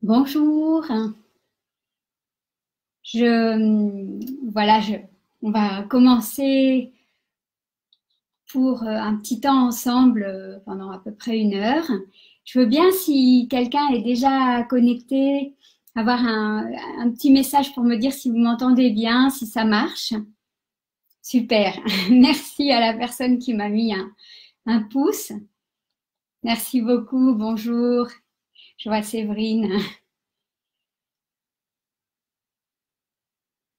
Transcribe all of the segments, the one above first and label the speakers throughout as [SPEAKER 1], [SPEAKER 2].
[SPEAKER 1] Bonjour. Voilà, on va commencer pour un petit temps ensemble pendant à peu près 1 heure. Je veux bien, si quelqu'un est déjà connecté, avoir un petit message pour me dire si vous m'entendez bien, si ça marche. Super. Merci à la personne qui m'a mis un pouce. Merci beaucoup. Bonjour. Je vois Séverine.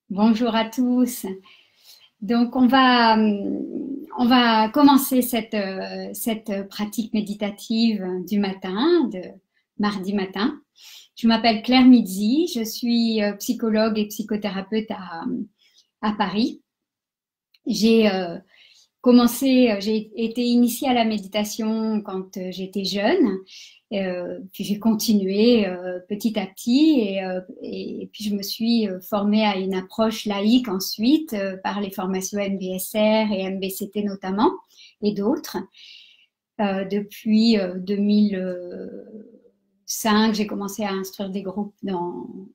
[SPEAKER 1] Bonjour à tous. Donc, on va commencer cette pratique méditative du matin, de mardi matin. Je m'appelle Claire Mizzi, je suis psychologue et psychothérapeute à Paris. J'ai j'ai été initiée à la méditation quand j'étais jeune. Puis j'ai continué petit à petit et puis je me suis formée à une approche laïque ensuite par les formations MBSR et MBCT notamment et d'autres. Depuis 2005, j'ai commencé à instruire des groupes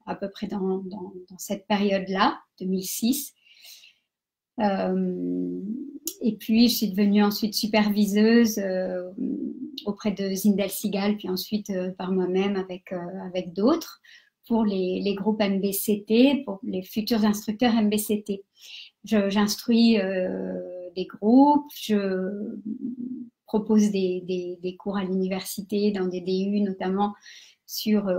[SPEAKER 1] à peu près dans cette période-là, 2006. Et puis, je suis devenue ensuite superviseuse auprès de Zindel Sigal, puis ensuite par moi-même avec d'autres pour les groupes MBCT, pour les futurs instructeurs MBCT. J'instruis des groupes, je propose des cours à l'université, dans des DU notamment,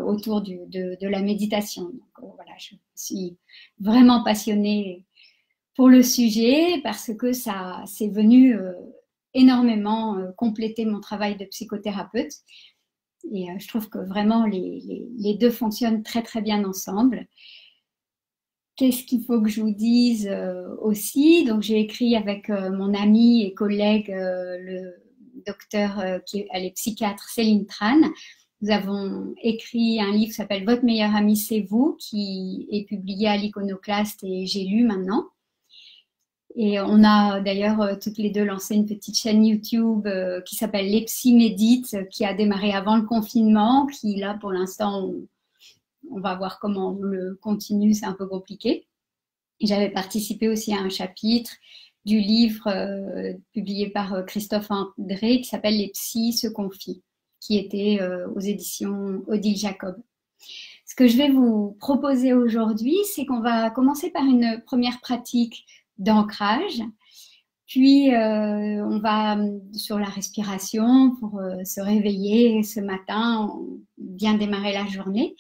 [SPEAKER 1] autour de la méditation. Donc, voilà, je suis vraiment passionnée pour le sujet parce que ça c'est venu énormément compléter mon travail de psychothérapeute et je trouve que vraiment les deux fonctionnent très très bien ensemble. Qu'est-ce qu'il faut que je vous dise aussi? Donc j'ai écrit avec mon amie et collègue le docteur elle est psychiatre Céline Tran. Nous avons écrit un livre qui s'appelle Votre meilleur ami c'est vous, qui est publié à l'Iconoclaste et j'ai lu maintenant. Et on a d'ailleurs toutes les deux lancé une petite chaîne YouTube qui s'appelle Les Psy Médites, qui a démarré avant le confinement, qui là pour l'instant on va voir comment on le continue, c'est un peu compliqué. J'avais participé aussi à un chapitre du livre publié par Christophe André qui s'appelle Les Psys se confient, qui était aux éditions Odile Jacob. Ce que je vais vous proposer aujourd'hui, c'est qu'on va commencer par une première pratique d'ancrage, puis on va sur la respiration pour se réveiller ce matin, bien démarrer la journée.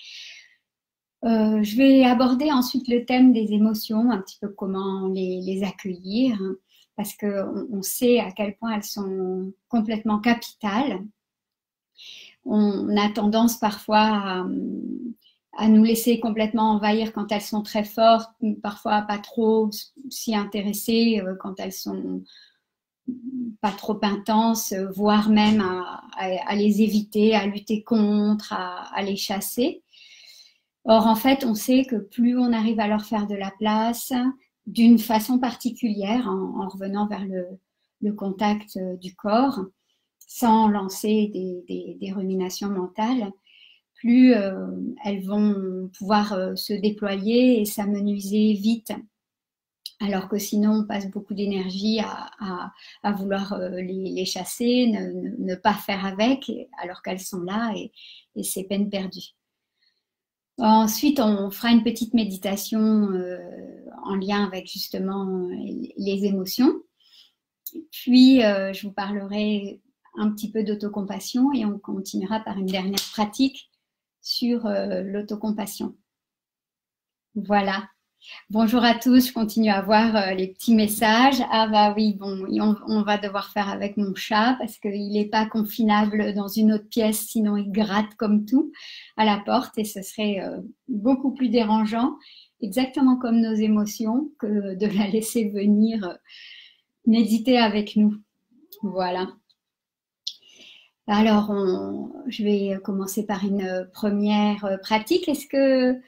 [SPEAKER 1] Je vais aborder ensuite le thème des émotions, un petit peu comment les accueillir, hein, parce qu'on sait à quel point elles sont complètement capitales. On a tendance parfois à nous laisser complètement envahir quand elles sont très fortes, parfois pas trop s'y intéresser quand elles sont pas trop intenses, voire même à les éviter, à lutter contre, à les chasser. Or, en fait, on sait que plus on arrive à leur faire de la place, d'une façon particulière, en revenant vers le contact du corps, sans lancer des ruminations mentales, plus elles vont pouvoir se déployer et s'amenuiser vite. Alors que sinon, on passe beaucoup d'énergie à vouloir les chasser, ne pas faire avec, alors qu'elles sont là et c'est peine perdue. Ensuite, on fera une petite méditation en lien avec justement les émotions. Puis, je vous parlerai un petit peu d'autocompassion et on continuera par une dernière pratique sur l'autocompassion. Voilà. Bonjour à tous, je continue à voir les petits messages. Ah bah oui, bon, on va devoir faire avec mon chat parce qu'il n'est pas confinable dans une autre pièce, sinon il gratte comme tout à la porte et ce serait beaucoup plus dérangeant, exactement comme nos émotions, que de la laisser venir méditer avec nous. Voilà. Alors, je vais commencer par une première pratique. Est-ce que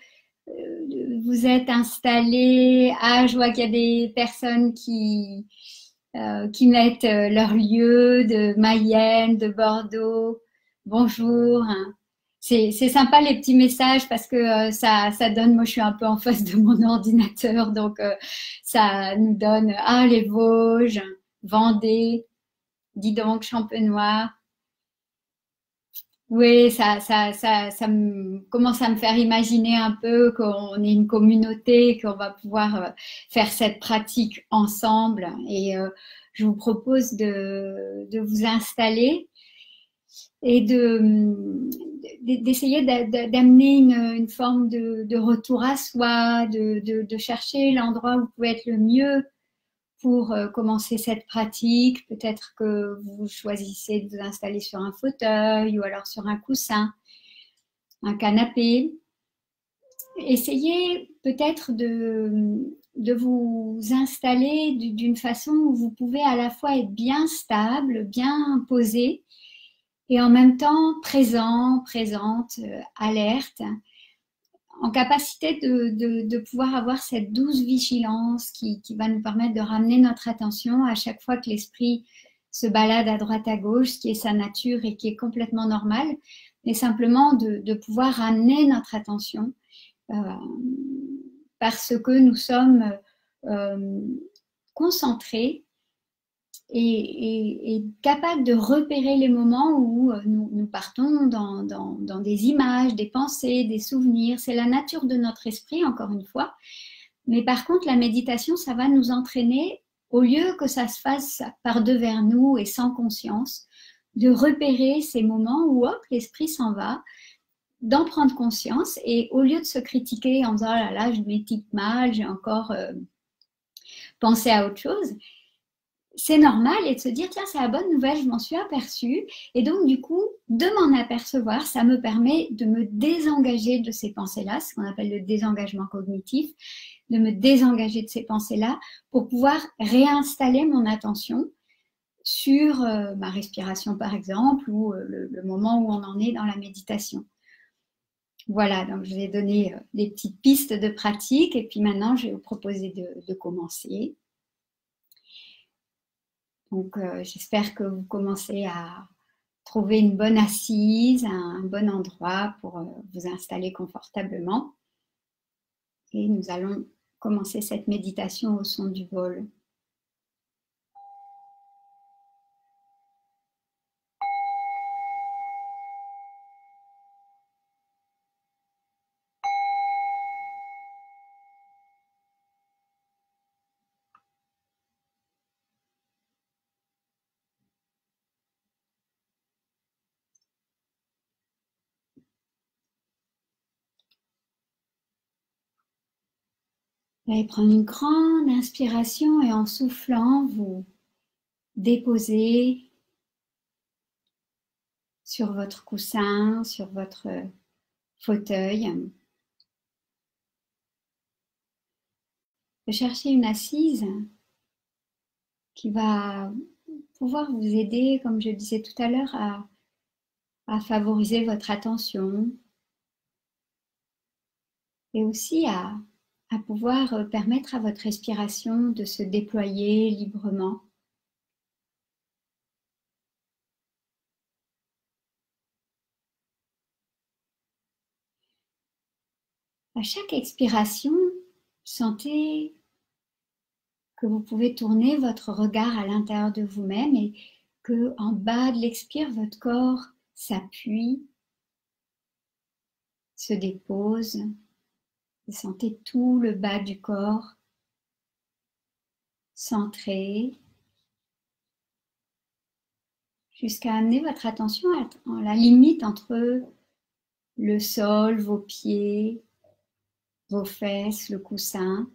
[SPEAKER 1] vous êtes installé? Ah, je vois qu'il y a des personnes qui mettent leur lieu de Mayenne, de Bordeaux. Bonjour. C'est sympa les petits messages parce que ça donne, moi je suis un peu en face de mon ordinateur, donc ça nous donne, ah les Vosges, Vendée, dis donc Champenois. Oui, ça commence à me faire imaginer un peu qu'on est une communauté, qu'on va pouvoir faire cette pratique ensemble. Et je vous propose de vous installer et d'essayer d'amener une forme de retour à soi, de chercher l'endroit où vous pouvez être le mieux pour commencer cette pratique. Peut-être que vous choisissez de vous installer sur un fauteuil ou alors sur un coussin, un canapé. Essayez peut-être de vous installer d'une façon où vous pouvez à la fois être bien stable, bien posé, et en même temps présent, présente, alerte, en capacité de pouvoir avoir cette douce vigilance qui va nous permettre de ramener notre attention à chaque fois que l'esprit se balade à droite à gauche, ce qui est sa nature et qui est complètement normal, mais simplement de pouvoir ramener notre attention parce que nous sommes concentrés et capable de repérer les moments où nous partons dans des images, des pensées, des souvenirs. C'est la nature de notre esprit, encore une fois. Mais par contre, la méditation, ça va nous entraîner, au lieu que ça se fasse par devers nous et sans conscience, de repérer ces moments où, hop, l'esprit s'en va, d'en prendre conscience et au lieu de se critiquer en disant, oh là là, je médite mal, j'ai encore pensé à autre chose, c'est normal et de se dire, tiens, c'est la bonne nouvelle, je m'en suis aperçue. Et donc, du coup, de m'en apercevoir, ça me permet de me désengager de ces pensées-là, ce qu'on appelle le désengagement cognitif, de me désengager de ces pensées-là pour pouvoir réinstaller mon attention sur ma respiration, par exemple, ou le moment où on en est dans la méditation. Voilà, donc je vous ai donné des petites pistes de pratique et puis maintenant, je vais vous proposer de commencer. Donc, j'espère que vous commencez à trouver une bonne assise, un bon endroit pour vous installer confortablement. Et nous allons commencer cette méditation au son du vol. Vous allez prendre une grande inspiration et en soufflant, vous déposez sur votre coussin, sur votre fauteuil. Cherchez une assise qui va pouvoir vous aider, comme je disais tout à l'heure, à favoriser votre attention et aussi à pouvoir permettre à votre respiration de se déployer librement. À chaque expiration, sentez que vous pouvez tourner votre regard à l'intérieur de vous-même et que en bas de l'expire, votre corps s'appuie, se dépose. Vous sentez tout le bas du corps centré jusqu'à amener votre attention à la limite entre le sol, vos pieds, vos fesses, le coussin.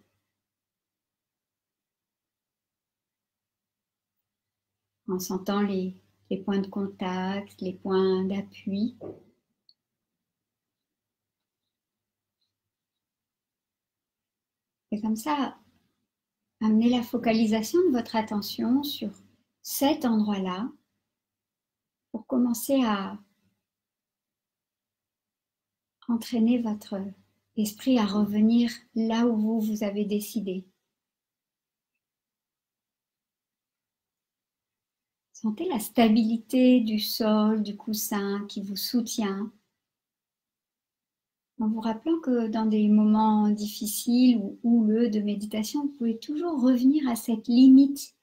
[SPEAKER 1] En sentant les points de contact, les points d'appui. Et comme ça, amenez la focalisation de votre attention sur cet endroit-là pour commencer à entraîner votre esprit à revenir là où vous avez décidé. Sentez la stabilité du sol, du coussin qui vous soutient En vous rappelant que dans des moments difficiles ou houleux de méditation, vous pouvez toujours revenir à cette limite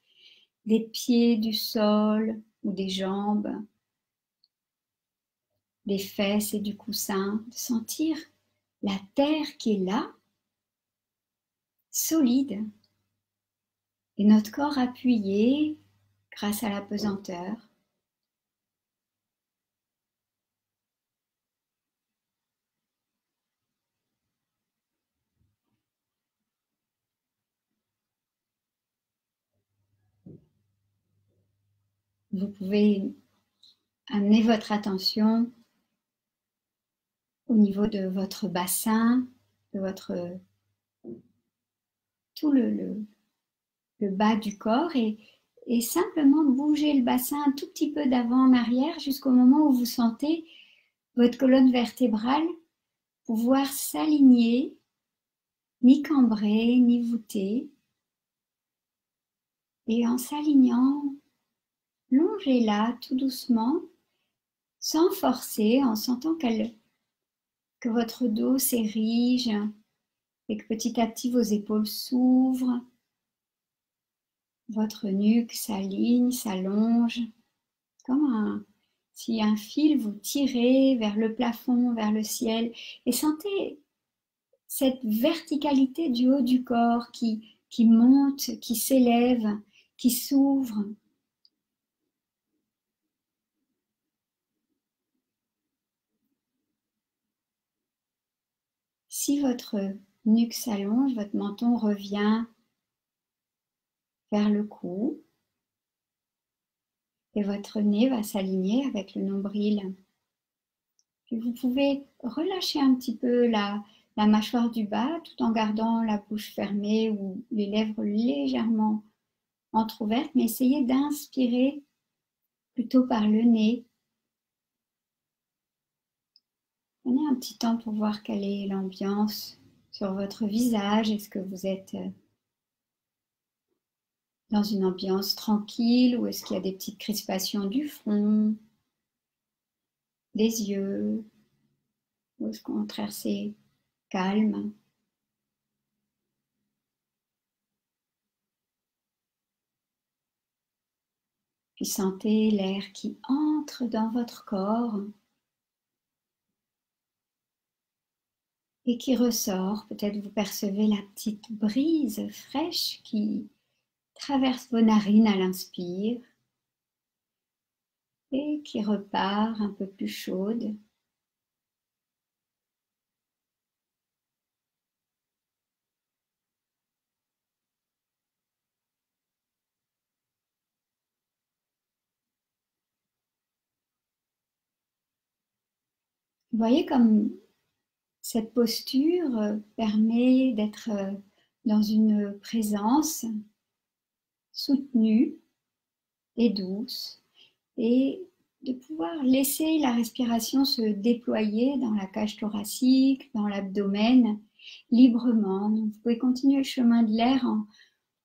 [SPEAKER 1] des pieds du sol ou des jambes, des fesses et du coussin, de sentir la terre qui est là, solide, et notre corps appuyé grâce à la pesanteur. Vous pouvez amener votre attention au niveau de votre bassin, de votre tout le bas du corps et simplement bouger le bassin un tout petit peu d'avant en arrière jusqu'au moment où vous sentez votre colonne vertébrale pouvoir s'aligner, ni cambrer, ni voûter. Et en s'alignant, longez-la tout doucement, sans forcer, en sentant que votre dos s'érige et que petit à petit vos épaules s'ouvrent, votre nuque s'aligne, s'allonge, comme si un fil vous tirait vers le plafond, vers le ciel, et sentez cette verticalité du haut du corps qui monte, qui s'élève, qui s'ouvre. Si votre nuque s'allonge, votre menton revient vers le cou et votre nez va s'aligner avec le nombril. Puis vous pouvez relâcher un petit peu la mâchoire du bas tout en gardant la bouche fermée ou les lèvres légèrement entrouvertes, mais essayez d'inspirer plutôt par le nez. Prenez un petit temps pour voir quelle est l'ambiance sur votre visage. Est-ce que vous êtes dans une ambiance tranquille ou est-ce qu'il y a des petites crispations du front, des yeux, ou est-ce qu'au contraire c'est calme? Puis sentez l'air qui entre dans votre corps et qui ressort. Peut-être vous percevez la petite brise fraîche qui traverse vos narines à l'inspire et qui repart un peu plus chaude. Vous voyez comme cette posture permet d'être dans une présence soutenue et douce et de pouvoir laisser la respiration se déployer dans la cage thoracique, dans l'abdomen, librement. Donc, vous pouvez continuer le chemin de l'air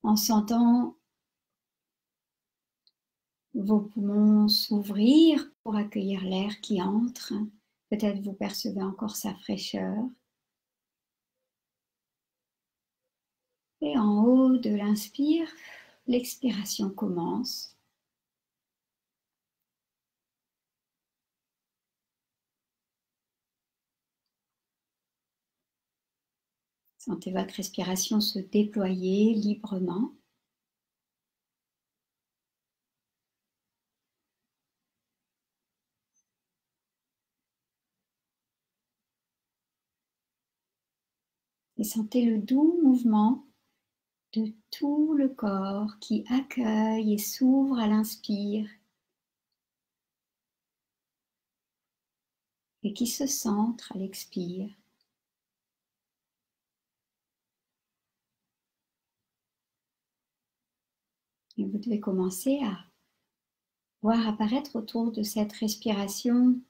[SPEAKER 1] en sentant vos poumons s'ouvrir pour accueillir l'air qui entre. Peut-être vous percevez encore sa fraîcheur. Et en haut de l'inspire, l'expiration commence. Sentez votre respiration se déployer librement. Et sentez le doux mouvement de tout le corps qui accueille et s'ouvre à l'inspire et qui se centre à l'expire. Et vous devez commencer à voir apparaître autour de cette respiration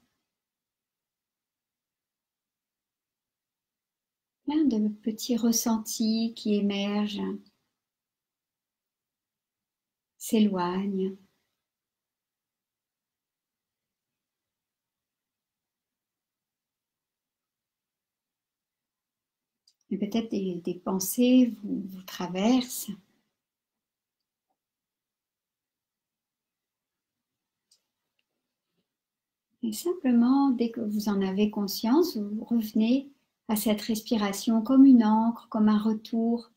[SPEAKER 1] plein de petits ressentis qui émergent, s'éloignent. Et peut-être des pensées vous traversent. Et simplement, dès que vous en avez conscience, vous revenez à cette respiration comme une ancre, comme un retour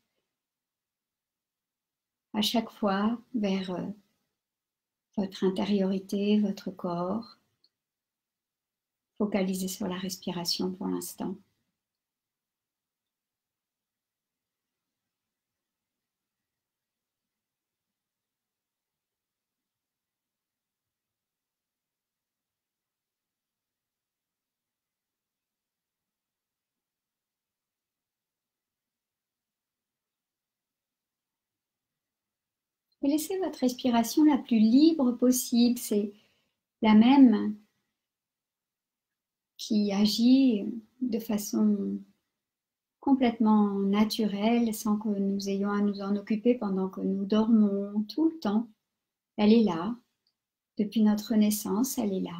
[SPEAKER 1] à chaque fois vers votre intériorité, votre corps. Focalisez sur la respiration pour l'instant. Et laissez votre respiration la plus libre possible. C'est la même qui agit de façon complètement naturelle, sans que nous ayons à nous en occuper pendant que nous dormons tout le temps. Elle est là. Depuis notre naissance, elle est là.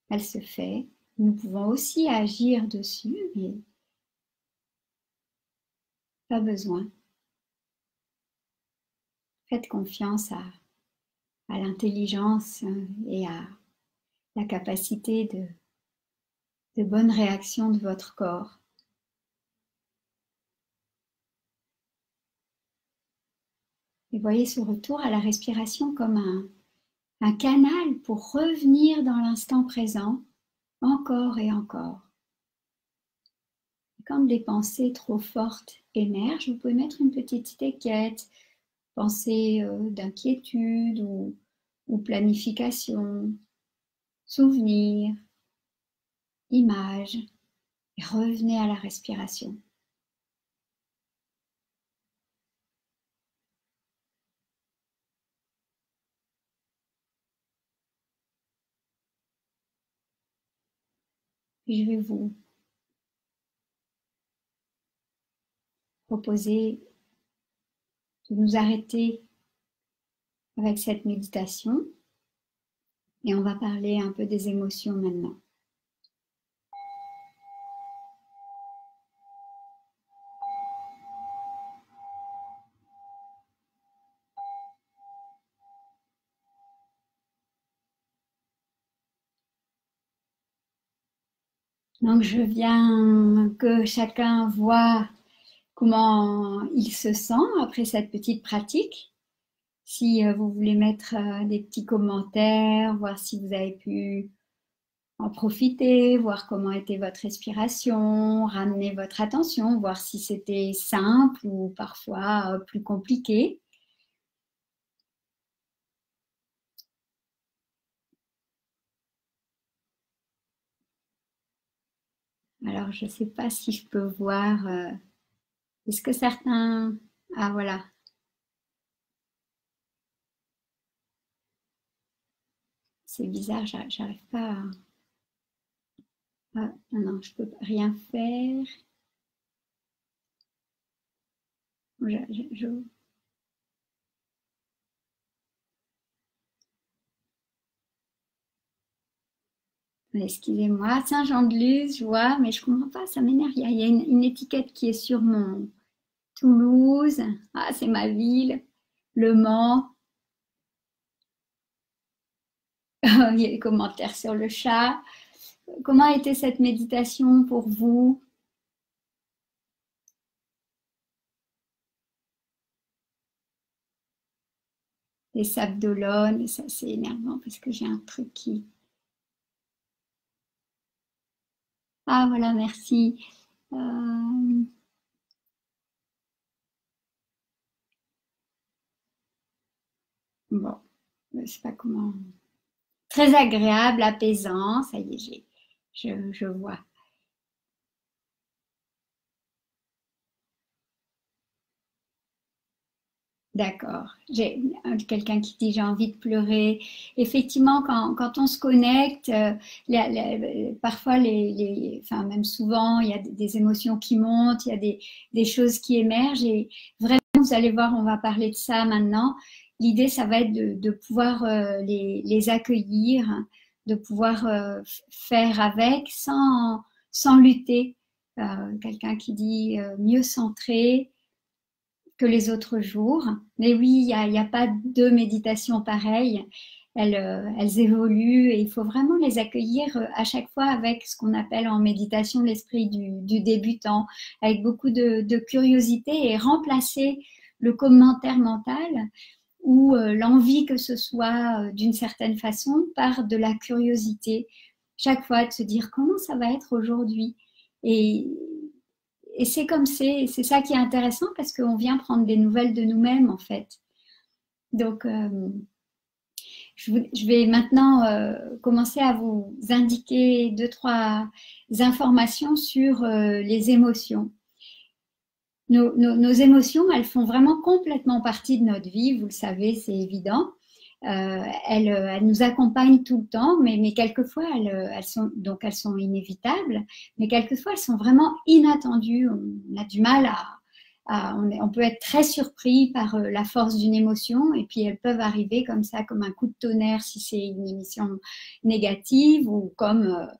[SPEAKER 1] Elle se fait. Nous pouvons aussi agir dessus, mais pas besoin. Faites confiance à l'intelligence et à la capacité de bonne réaction de votre corps. Et voyez ce retour à la respiration comme un canal pour revenir dans l'instant présent, encore et encore. Quand des pensées trop fortes émergent, vous pouvez mettre une petite étiquette, pensée d'inquiétude ou planification, souvenir, image, et revenez à la respiration. Et je vais vous proposer de nous arrêter avec cette méditation et on va parler un peu des émotions maintenant. Donc je viens que chacun voit comment il se sent après cette petite pratique. Si vous voulez mettre des petits commentaires, voir si vous avez pu en profiter, voir comment était votre respiration, ramener votre attention, voir si c'était simple ou parfois plus compliqué. Alors, je ne sais pas si je peux voir. Est-ce que certains... Ah, voilà. C'est bizarre, j'arrive pas à... Ah, non, je peux rien faire. Excusez-moi, Saint-Jean-de-Luz, je vois, mais je comprends pas, ça m'énerve. Il y a une étiquette qui est sur mon Toulouse. Ah, c'est ma ville. Le Mans. Il y a des commentaires sur le chat. Comment a été cette méditation pour vous? Les sables d'Olonne, ça c'est énervant parce que j'ai un truc qui... Ah voilà, merci. Bon, je sais pas comment... Très agréable, apaisant, ça y est, je vois. D'accord. J'ai quelqu'un qui dit j'ai envie de pleurer. Effectivement, quand on se connecte, parfois, enfin même souvent, il y a des émotions qui montent, il y a des choses qui émergent. Et vraiment, vous allez voir, on va parler de ça maintenant. L'idée, ça va être de pouvoir les accueillir, de pouvoir faire avec sans lutter. quelqu'un qui dit mieux centré que les autres jours. Mais oui, il n'y a pas deux méditations pareilles. Elles évoluent et il faut vraiment les accueillir à chaque fois avec ce qu'on appelle en méditation l'esprit du débutant, avec beaucoup de curiosité et remplacer le commentaire mental ou l'envie que ce soit d'une certaine façon par de la curiosité. Chaque fois de se dire comment ça va être aujourd'hui. Et c'est comme c'est ça qui est intéressant parce qu'on vient prendre des nouvelles de nous-mêmes en fait. Donc, je vais maintenant commencer à vous indiquer 2-3 informations sur les émotions. Nos émotions, elles font vraiment complètement partie de notre vie, vous le savez, c'est évident. Elles nous accompagnent tout le temps, mais quelquefois elles sont inévitables, mais quelquefois elles sont vraiment inattendues. On a du mal on peut être très surpris par la force d'une émotion et puis elles peuvent arriver comme ça, comme un coup de tonnerre si c'est une émotion négative ou comme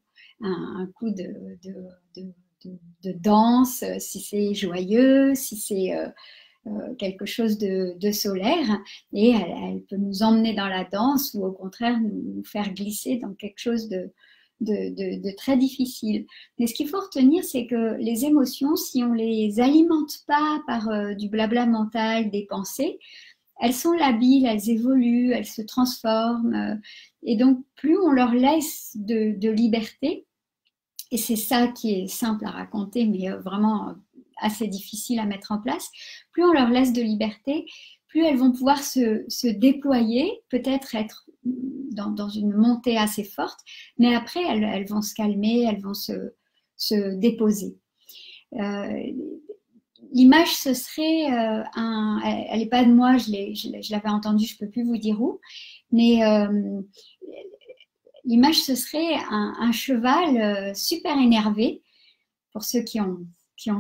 [SPEAKER 1] un coup de danse si c'est joyeux, si c'est quelque chose de solaire et elle peut nous emmener dans la danse ou au contraire nous faire glisser dans quelque chose de très difficile. Mais ce qu'il faut retenir, c'est que les émotions, si on ne les alimente pas par du blabla mental, des pensées, elles sont labiles, elles évoluent, elles se transforment. Et donc, plus on leur laisse de liberté, et c'est ça qui est simple à raconter, mais vraiment assez difficile à mettre en place, plus on leur laisse de liberté, plus elles vont pouvoir se déployer, peut-être être dans une montée assez forte, mais après elles vont se calmer, elles vont se déposer. L'image, ce serait elle n'est pas de moi, je l'avais entendue, je ne peux plus vous dire où, mais l'image, ce serait un cheval super énervé, pour ceux qui ont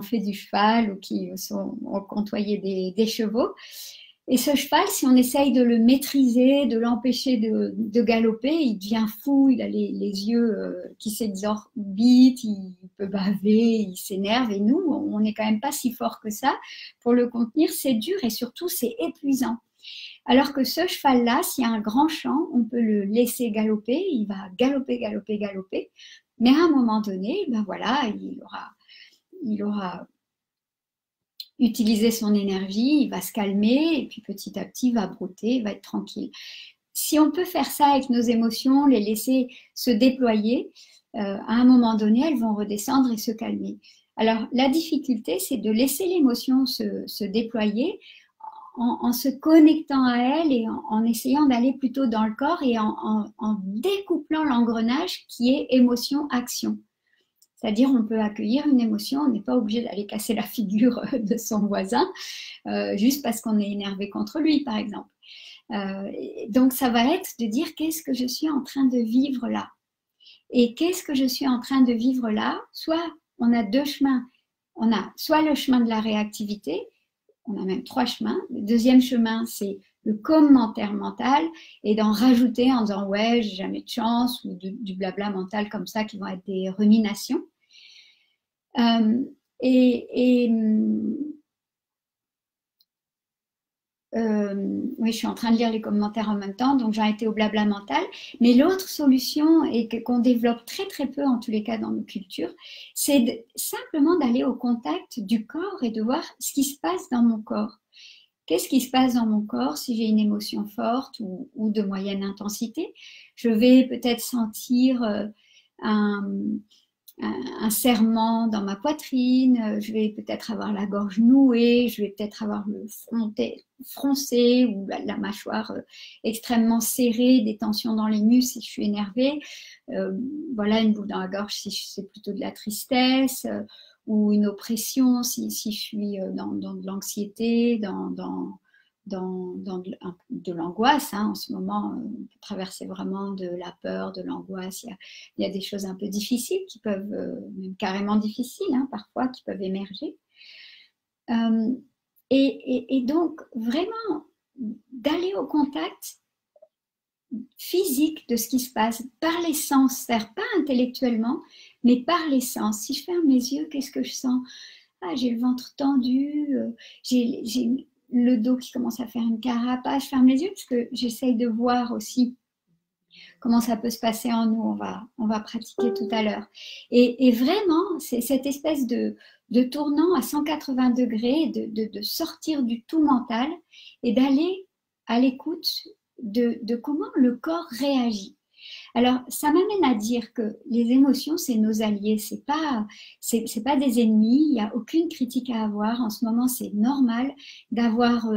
[SPEAKER 1] fait du cheval ou qui ont côtoyé des chevaux. Et ce cheval, si on essaye de le maîtriser, de l'empêcher de galoper, il devient fou, il a les yeux qui s'exorbitent, il peut baver, il s'énerve. Et nous, on n'est quand même pas si fort que ça. Pour le contenir, c'est dur et surtout, c'est épuisant. Alors que ce cheval-là, s'il y a un grand champ, on peut le laisser galoper, il va galoper, galoper, galoper. Mais à un moment donné, ben voilà, il aura utilisé son énergie, il va se calmer et puis petit à petit, il va brouter, il va être tranquille. Si on peut faire ça avec nos émotions, les laisser se déployer, à un moment donné, elles vont redescendre et se calmer. Alors, la difficulté, c'est de laisser l'émotion se déployer en se connectant à elle et en essayant d'aller plutôt dans le corps et en découplant l'engrenage qui est émotion-action. C'est-à-dire, on peut accueillir une émotion, on n'est pas obligé d'aller casser la figure de son voisin juste parce qu'on est énervé contre lui, par exemple. Donc, ça va être de dire qu'est-ce que je suis en train de vivre là. Et qu'est-ce que je suis en train de vivre là? Soit on a 2 chemins. On a soit le chemin de la réactivité, on a même 3 chemins. Le deuxième chemin, c'est le commentaire mental et d'en rajouter en disant ouais, j'ai jamais de chance ou du blabla mental comme ça qui vont être des ruminations. Oui, je suis en train de lire les commentaires en même temps, donc j'ai été au blabla mental. Mais l'autre solution, et qu'on développe très très peu en tous les cas dans nos cultures, c'est simplement d'aller au contact du corps et de voir ce qui se passe dans mon corps. Qu'est-ce qui se passe dans mon corps si j'ai une émotion forte ou de moyenne intensité? Je vais peut-être sentir un serrement dans ma poitrine, je vais peut-être avoir la gorge nouée, je vais peut-être avoir le front froncé ou la mâchoire extrêmement serrée, des tensions dans les muscles si je suis énervée, voilà, une boule dans la gorge si c'est plutôt de la tristesse, ou une oppression si je suis dans de l'anxiété, dans de l'angoisse. Hein. En ce moment, on peut traverser vraiment de la peur, de l'angoisse. Il y a des choses un peu difficiles qui peuvent, même carrément difficiles hein, parfois, qui peuvent émerger. Et donc, vraiment, d'aller au contact physique de ce qui se passe par les sens, c'est-à-dire pas intellectuellement, mais par les sens. Si je ferme les yeux, qu'est-ce que je sens? Ah, j'ai le ventre tendu, j'ai le dos qui commence à faire une carapace. Je ferme les yeux parce que j'essaye de voir aussi comment ça peut se passer en nous. On va pratiquer tout à l'heure. Et vraiment, c'est cette espèce de tournant à 180 degrés, de sortir du tout mental et d'aller à l'écoute de comment le corps réagit. Alors, ça m'amène à dire que les émotions, c'est nos alliés, c'est pas des ennemis, il n'y a aucune critique à avoir. En ce moment, c'est normal d'avoir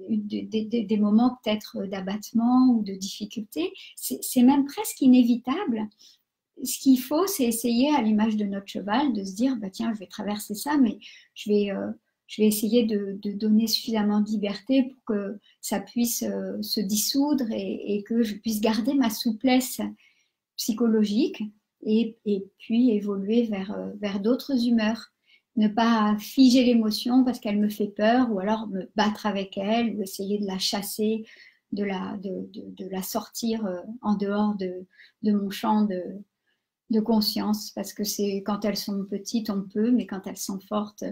[SPEAKER 1] des moments peut-être d'abattement ou de difficulté. C'est même presque inévitable. Ce qu'il faut, c'est essayer, à l'image de notre cheval, de se dire, bah, tiens, je vais traverser ça, mais je vais essayer de donner suffisamment de liberté pour que ça puisse se dissoudre et que je puisse garder ma souplesse psychologique et puis évoluer vers d'autres humeurs. Ne pas figer l'émotion parce qu'elle me fait peur ou alors me battre avec elle ou essayer de la chasser, de la sortir en dehors de mon champ de conscience parce que c'est quand elles sont petites on peut, mais quand elles sont fortes,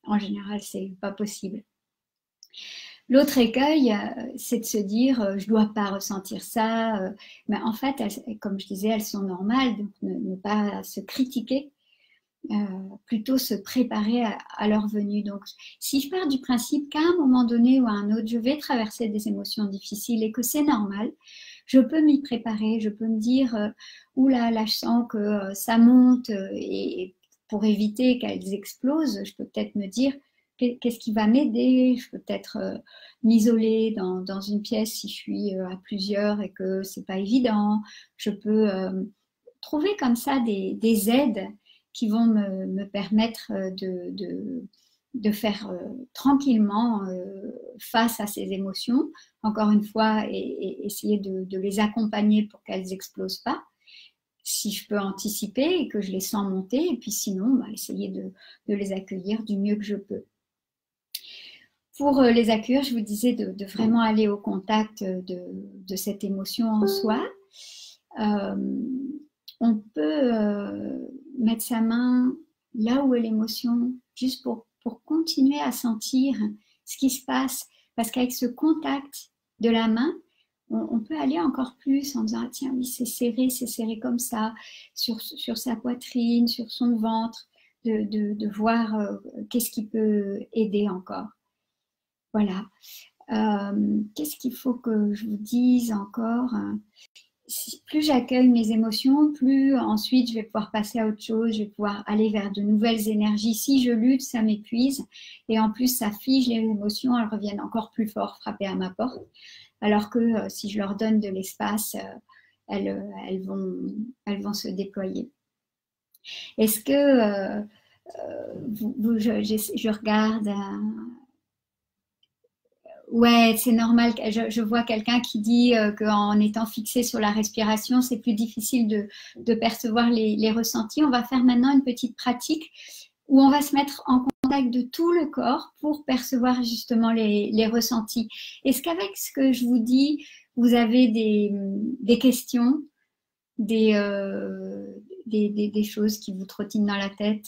[SPEAKER 1] en général c'est pas possible. L'autre écueil, c'est de se dire je dois pas ressentir ça, mais en fait, comme je disais, elles sont normales, donc ne pas se critiquer, plutôt se préparer à leur venue. Donc, si je pars du principe qu'à un moment donné ou à un autre, je vais traverser des émotions difficiles et que c'est normal, je peux m'y préparer, je peux me dire oula, là, je sens que ça monte et pour éviter qu'elles explosent, je peux peut-être me dire qu'est-ce qui va m'aider. Je peux peut-être m'isoler dans une pièce si je suis à plusieurs et que c'est pas évident. Je peux trouver comme ça des aides qui vont me permettre de faire tranquillement face à ces émotions, encore une fois, et essayer de les accompagner pour qu'elles n'explosent pas, si je peux anticiper et que je les sens monter, et puis sinon, bah, essayer de les accueillir du mieux que je peux. Pour les accueillir, je vous disais de vraiment aller au contact de cette émotion en soi. On peut mettre sa main là où est l'émotion, juste pour continuer à sentir ce qui se passe. Parce qu'avec ce contact de la main, on peut aller encore plus en disant ah, tiens, oui, c'est serré comme ça, sur sa poitrine, sur son ventre, de voir qu'est-ce qui peut aider encore. Voilà. Qu'est-ce qu'il faut que je vous dise encore? Plus j'accueille mes émotions, plus ensuite je vais pouvoir passer à autre chose, je vais pouvoir aller vers de nouvelles énergies. Si je lutte, ça m'épuise et en plus ça fige les émotions, elles reviennent encore plus fort frapper à ma porte. Alors que si je leur donne de l'espace, elles vont se déployer. Est-ce que je regarde ouais, c'est normal. Je vois quelqu'un qui dit qu'en étant fixé sur la respiration, c'est plus difficile de percevoir les ressentis. On va faire maintenant une petite pratique où on va se mettre en contact de tout le corps pour percevoir justement les ressentis. Est-ce qu'avec ce que je vous dis, vous avez des questions, des choses qui vous trottinent dans la tête?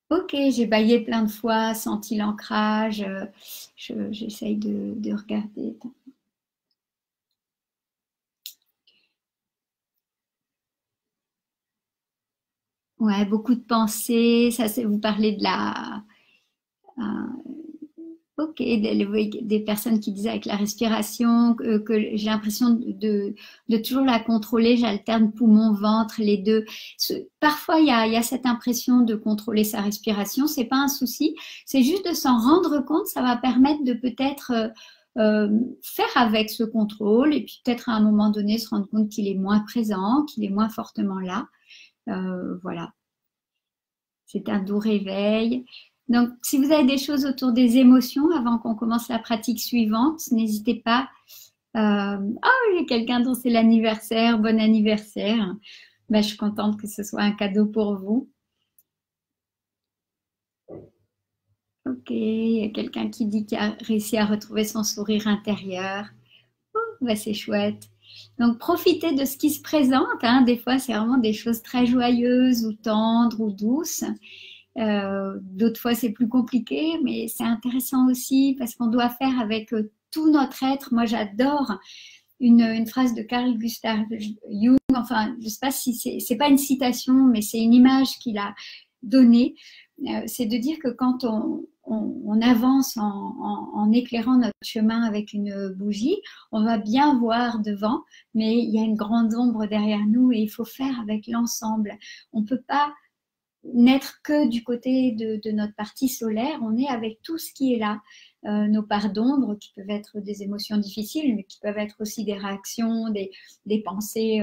[SPEAKER 1] Ok, j'ai baillé plein de fois, senti l'ancrage. J'essaye de regarder. Ouais, beaucoup de pensées. Ça, vous parlez de la. euh, ok, des personnes qui disaient avec la respiration que j'ai l'impression de toujours la contrôler. J'alterne poumon, ventre, les deux. Parfois, il y a cette impression de contrôler sa respiration. C'est pas un souci. C'est juste de s'en rendre compte. Ça va permettre de peut-être faire avec ce contrôle et puis peut-être à un moment donné se rendre compte qu'il est moins présent, qu'il est moins fortement là. Voilà. C'est un doux réveil. Donc, si vous avez des choses autour des émotions avant qu'on commence la pratique suivante, n'hésitez pas. Oh, il y a quelqu'un dont c'est l'anniversaire. Bon anniversaire. Ben, je suis contente que ce soit un cadeau pour vous. Ok, il y a quelqu'un qui dit qu'il a réussi à retrouver son sourire intérieur. Bah, c'est chouette. Donc, profitez de ce qui se présente, hein. Des fois, c'est vraiment des choses très joyeuses ou tendres ou douces. D'autres fois, c'est plus compliqué, mais c'est intéressant aussi parce qu'on doit faire avec tout notre être. Moi, j'adore une phrase de Carl Gustav Jung. Enfin, je ne sais pas si c'est pas une citation, mais c'est une image qu'il a donnée. C'est de dire que quand on avance en éclairant notre chemin avec une bougie, on va bien voir devant, mais il y a une grande ombre derrière nous et il faut faire avec l'ensemble. On ne peut pas n'être que du côté de notre partie solaire, on est avec tout ce qui est là. Nos parts d'ombre qui peuvent être des émotions difficiles, mais qui peuvent être aussi des réactions, des pensées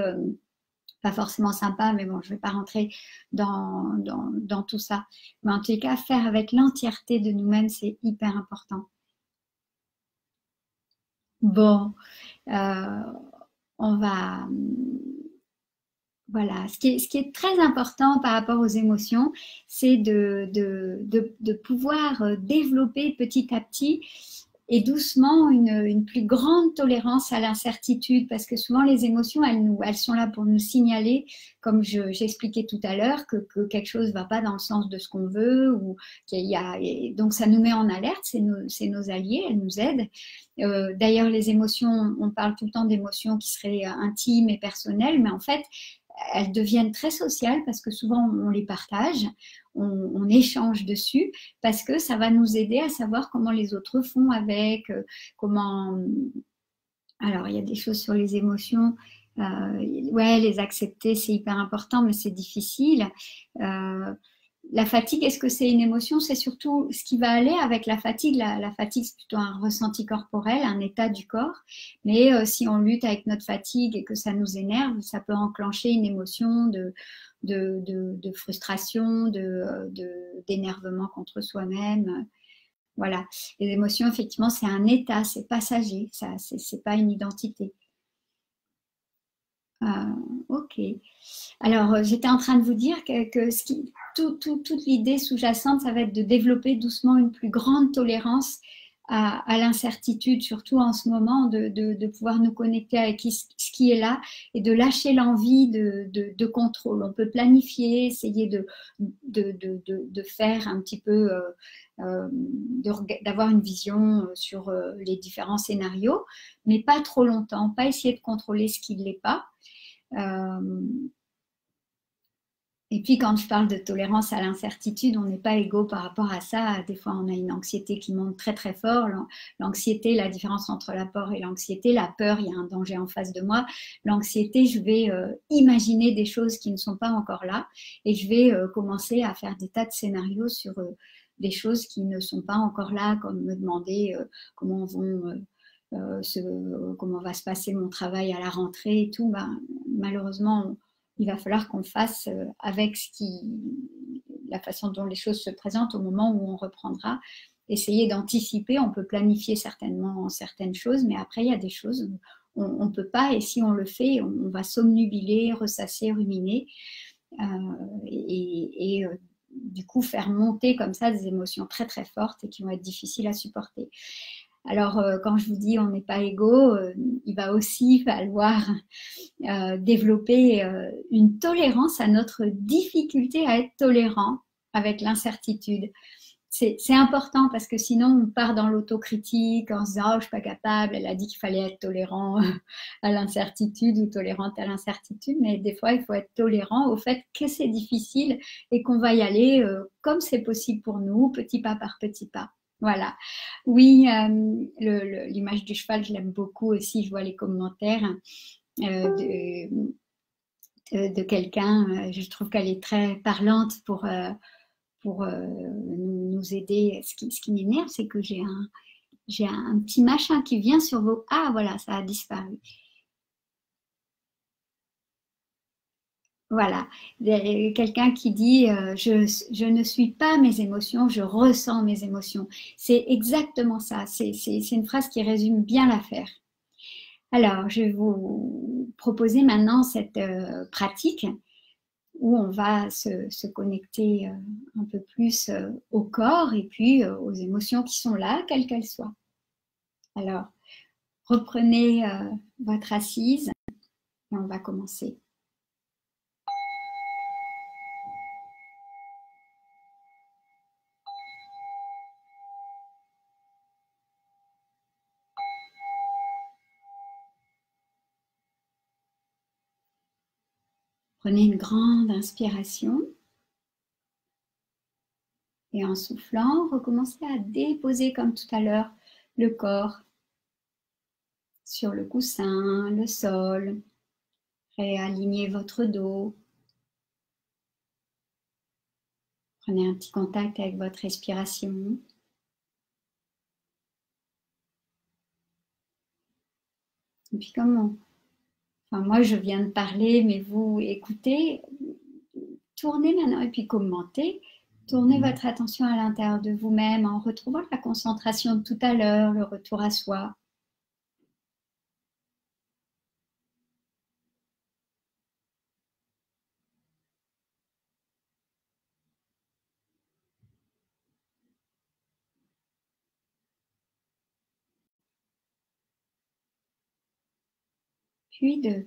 [SPEAKER 1] pas forcément sympas, mais bon, je ne vais pas rentrer dans tout ça. Mais en tout cas, faire avec l'entièreté de nous-mêmes, c'est hyper important. Bon, on va... Voilà, ce qui est très important par rapport aux émotions, c'est de pouvoir développer petit à petit et doucement une plus grande tolérance à l'incertitude, parce que souvent les émotions, elles sont là pour nous signaler, comme j'expliquais tout à l'heure, que quelque chose ne va pas dans le sens de ce qu'on veut, ou donc ça nous met en alerte, c'est nos alliés, elles nous aident. D'ailleurs, les émotions, on parle tout le temps d'émotions qui seraient intimes et personnelles, mais en fait, elles deviennent très sociales parce que souvent on les partage, on échange dessus parce que ça va nous aider à savoir comment les autres font avec, comment... Alors, il y a des choses sur les émotions, ouais, les accepter, c'est hyper important, mais c'est difficile. La fatigue, est-ce que c'est une émotion? C'est surtout ce qui va aller avec la fatigue. La fatigue, c'est plutôt un ressenti corporel, un état du corps. Mais si on lutte avec notre fatigue et que ça nous énerve, ça peut enclencher une émotion de frustration, d'énervement contre soi-même. Voilà. Les émotions, effectivement, c'est un état, c'est passager, ça, c'est pas une identité. Ok. Alors, j'étais en train de vous dire que toute l'idée sous-jacente, ça va être de développer doucement une plus grande tolérance à l'incertitude, surtout en ce moment, de pouvoir nous connecter avec ce qui est là et de lâcher l'envie de contrôle. On peut planifier, essayer de faire un petit peu, d'avoir une vision sur les différents scénarios, mais pas trop longtemps, pas essayer de contrôler ce qui ne l'est pas. Et puis quand je parle de tolérance à l'incertitude, on n'est pas égaux par rapport à ça. Des fois, on a une anxiété qui monte très très fort. L'anxiété, la différence entre la peur et l'anxiété, la peur, il y a un danger en face de moi. L'anxiété, je vais imaginer des choses qui ne sont pas encore là et je vais commencer à faire des tas de scénarios sur des choses qui ne sont pas encore là, comme me demander comment va se passer mon travail à la rentrée et tout. Ben, malheureusement, il va falloir qu'on fasse avec la façon dont les choses se présentent au moment où on reprendra. Essayer d'anticiper, on peut planifier certainement certaines choses, mais après, il y a des choses où on ne peut pas, et si on le fait, on va somnubiler, ressasser, ruminer, et du coup faire monter comme ça des émotions très très fortes et qui vont être difficiles à supporter. Alors, quand je vous dis on n'est pas égaux, il va aussi falloir développer une tolérance à notre difficulté à être tolérant avec l'incertitude. C'est important parce que sinon on part dans l'autocritique en se disant oh, je ne suis pas capable, elle a dit qu'il fallait être tolérant à l'incertitude ou tolérante à l'incertitude, mais des fois il faut être tolérant au fait que c'est difficile et qu'on va y aller comme c'est possible pour nous, petit pas par petit pas. Voilà. Oui, l'image du cheval, je l'aime beaucoup aussi. Je vois les commentaires de quelqu'un. Je trouve qu'elle est très parlante pour nous aider. Ce qui m'énerve, c'est que j'ai un petit machin qui vient sur vos... Ah, voilà, ça a disparu. Voilà, quelqu'un qui dit je ne suis pas mes émotions, je ressens mes émotions. C'est exactement ça, c'est une phrase qui résume bien l'affaire. Alors, je vais vous proposer maintenant cette pratique où on va se connecter un peu plus au corps et puis aux émotions qui sont là, quelles qu'elles soient. Alors, Reprenez votre assise et on va commencer. Prenez une grande inspiration et en soufflant, recommencez à déposer comme tout à l'heure le corps sur le coussin, le sol. Réalignez votre dos. Prenez un petit contact avec votre respiration. Et puis moi je viens de parler, mais vous écoutez, tournez maintenant et puis commentez. Tournez votre attention à l'intérieur de vous-même en retrouvant la concentration de tout à l'heure, le retour à soi. Puis de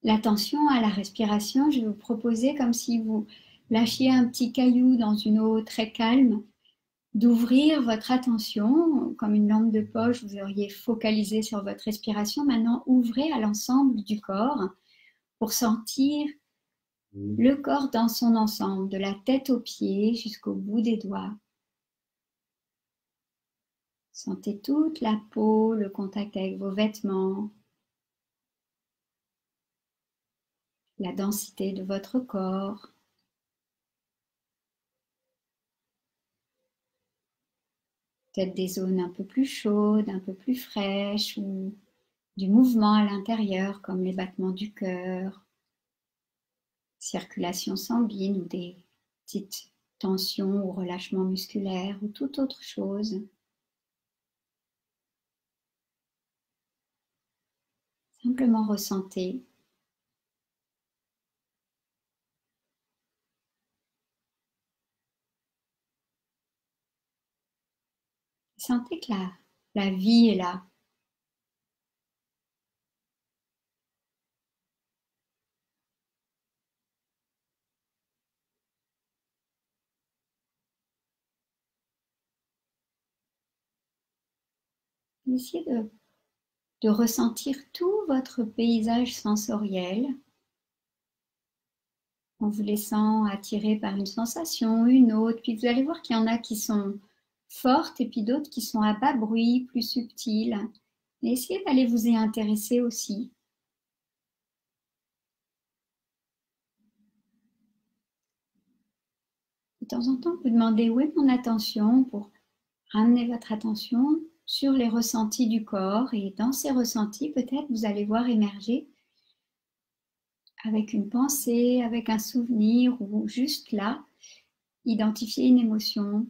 [SPEAKER 1] l'attention à la respiration, je vais vous proposer comme si vous lâchiez un petit caillou dans une eau très calme, d'ouvrir votre attention, comme une lampe de poche, vous auriez focalisé sur votre respiration. Maintenant, ouvrez à l'ensemble du corps pour sentir le corps dans son ensemble, de la tête aux pieds jusqu'au bout des doigts. Sentez toute la peau, le contact avec vos vêtements, la densité de votre corps. Peut-être des zones un peu plus chaudes, un peu plus fraîches, ou du mouvement à l'intérieur, comme les battements du cœur, circulation sanguine ou des petites tensions ou relâchements musculaires ou toute autre chose. Simplement ressentez. Sentez que la vie est là. Essayez de ressentir tout votre paysage sensoriel en vous laissant attirer par une sensation, une autre. Puis vous allez voir qu'il y en a qui sont fortes et puis d'autres qui sont à bas bruit, plus subtiles. Et essayez d'aller vous y intéresser aussi. De temps en temps, vous demandez où est mon attention pour ramener votre attention sur les ressentis du corps. Et dans ces ressentis, peut-être vous allez voir émerger avec une pensée, avec un souvenir ou juste là, identifier une émotion.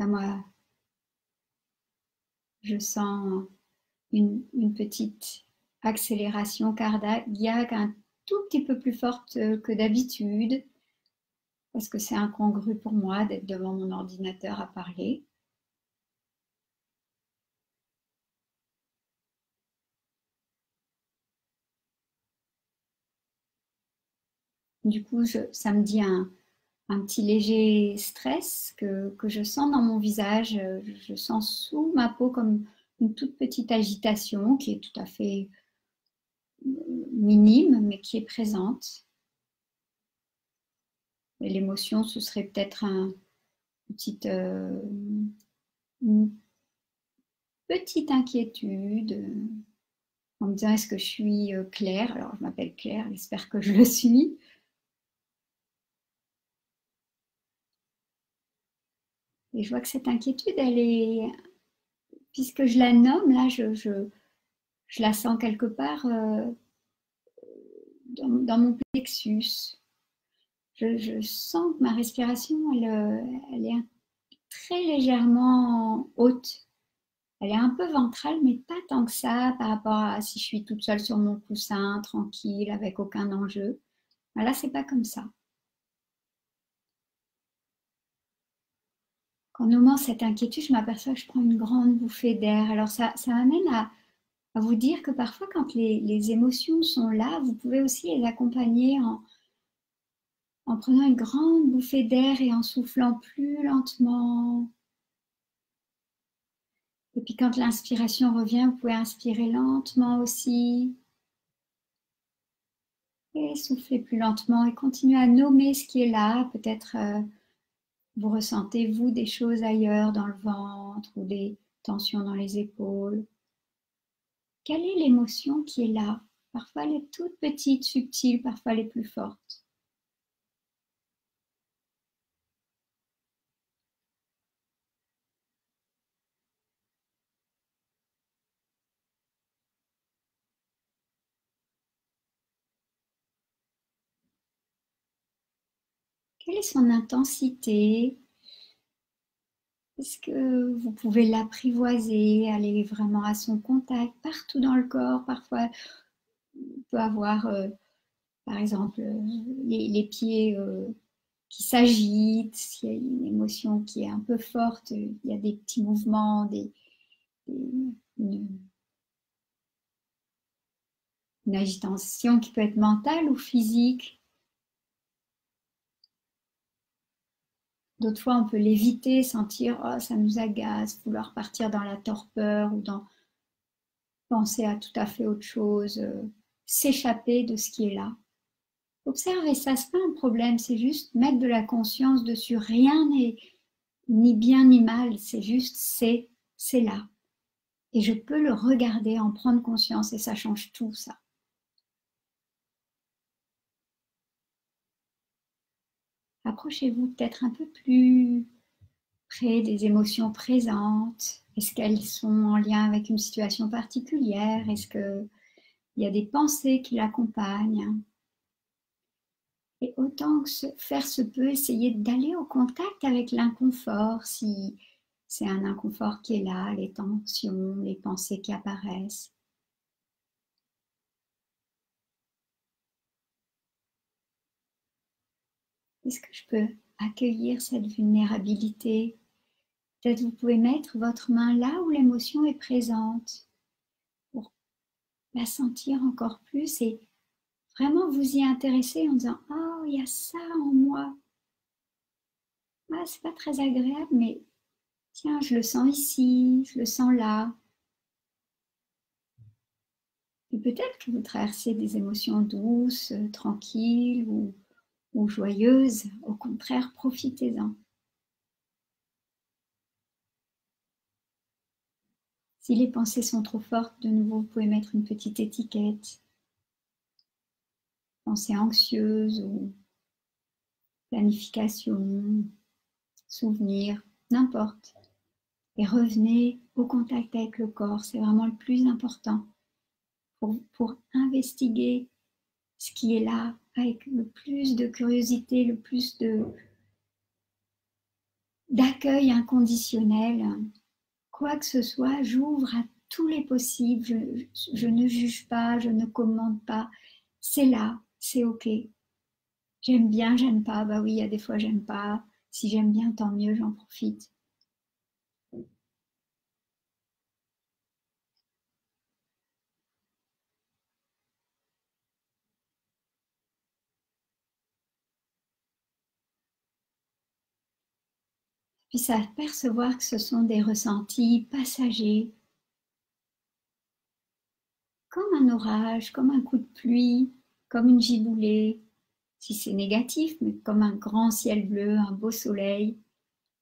[SPEAKER 1] Là, moi, je sens une petite accélération cardiaque un tout petit peu plus forte que d'habitude, parce que c'est incongru pour moi d'être devant mon ordinateur à parler. Du coup, ça me dit un petit léger stress que je sens dans mon visage. Je sens sous ma peau comme une toute petite agitation qui est tout à fait minime, mais qui est présente. Et l'émotion, ce serait peut-être une petite inquiétude en me disant est-ce que je suis Claire? Alors, je m'appelle Claire, j'espère que je le suis. Et je vois que cette inquiétude, elle est, puisque je la nomme, là, je la sens quelque part dans mon plexus. Je sens que ma respiration, elle est très légèrement haute. Elle est un peu ventrale, mais pas tant que ça par rapport à si je suis toute seule sur mon coussin, tranquille, avec aucun enjeu. Là, c'est pas comme ça. qu'en nommant cette inquiétude, je m'aperçois que je prends une grande bouffée d'air. Alors ça m'amène à vous dire que parfois, quand les émotions sont là, vous pouvez aussi les accompagner en prenant une grande bouffée d'air et en soufflant plus lentement. Et puis quand l'inspiration revient, vous pouvez inspirer lentement aussi. Et souffler plus lentement et continuer à nommer ce qui est là. Peut-être vous ressentez, vous, des choses ailleurs dans le ventre ou des tensions dans les épaules. Quelle est l'émotion qui est là? Parfois elle est toute petite, subtile, parfois elle est plus forte. Quelle est son intensité? Est-ce que vous pouvez l'apprivoiser, aller vraiment à son contact, partout dans le corps? Parfois, on peut avoir, par exemple, les pieds qui s'agitent, s'il y a une émotion qui est un peu forte, il y a des petits mouvements, une, une agitation qui peut être mentale ou physique. D'autres fois, on peut l'éviter, sentir oh, ça nous agace, vouloir partir dans la torpeur ou dans penser à tout à fait autre chose, s'échapper de ce qui est là. Observez ça, c'est pas un problème, c'est juste mettre de la conscience dessus. Rien n'est ni bien ni mal, c'est juste c'est là. Et je peux le regarder, en prendre conscience et ça change tout ça. Approchez-vous peut-être un peu plus près des émotions présentes. Est-ce qu'elles sont en lien avec une situation particulière? Est-ce qu'il y a des pensées qui l'accompagnent? Et autant que faire se peut, essayer d'aller au contact avec l'inconfort, si c'est un inconfort qui est là, les tensions, les pensées qui apparaissent. Est-ce que je peux accueillir cette vulnérabilité? Peut-être vous pouvez mettre votre main là où l'émotion est présente pour la sentir encore plus et vraiment vous y intéresser en disant oh, il y a ça en moi. Ah, c'est pas très agréable, mais tiens, je le sens ici, je le sens là. Et peut-être que vous traversez des émotions douces, tranquilles ou joyeuses. Au contraire, profitez-en. Si les pensées sont trop fortes, de nouveau, vous pouvez mettre une petite étiquette. Pensée anxieuse ou planification, souvenir, n'importe. Et revenez au contact avec le corps, c'est vraiment le plus important pour investiguer ce qui est là avec le plus de curiosité, le plus d'accueil inconditionnel. Quoi que ce soit, j'ouvre à tous les possibles, je ne juge pas, je ne commande pas, c'est là, c'est ok. J'aime bien, j'aime pas, bah oui, il y a des fois j'aime pas, si j'aime bien, tant mieux, j'en profite. Puis s'apercevoir que ce sont des ressentis passagers, comme un orage, comme un coup de pluie, comme une giboulée, si c'est négatif, mais comme un grand ciel bleu, un beau soleil.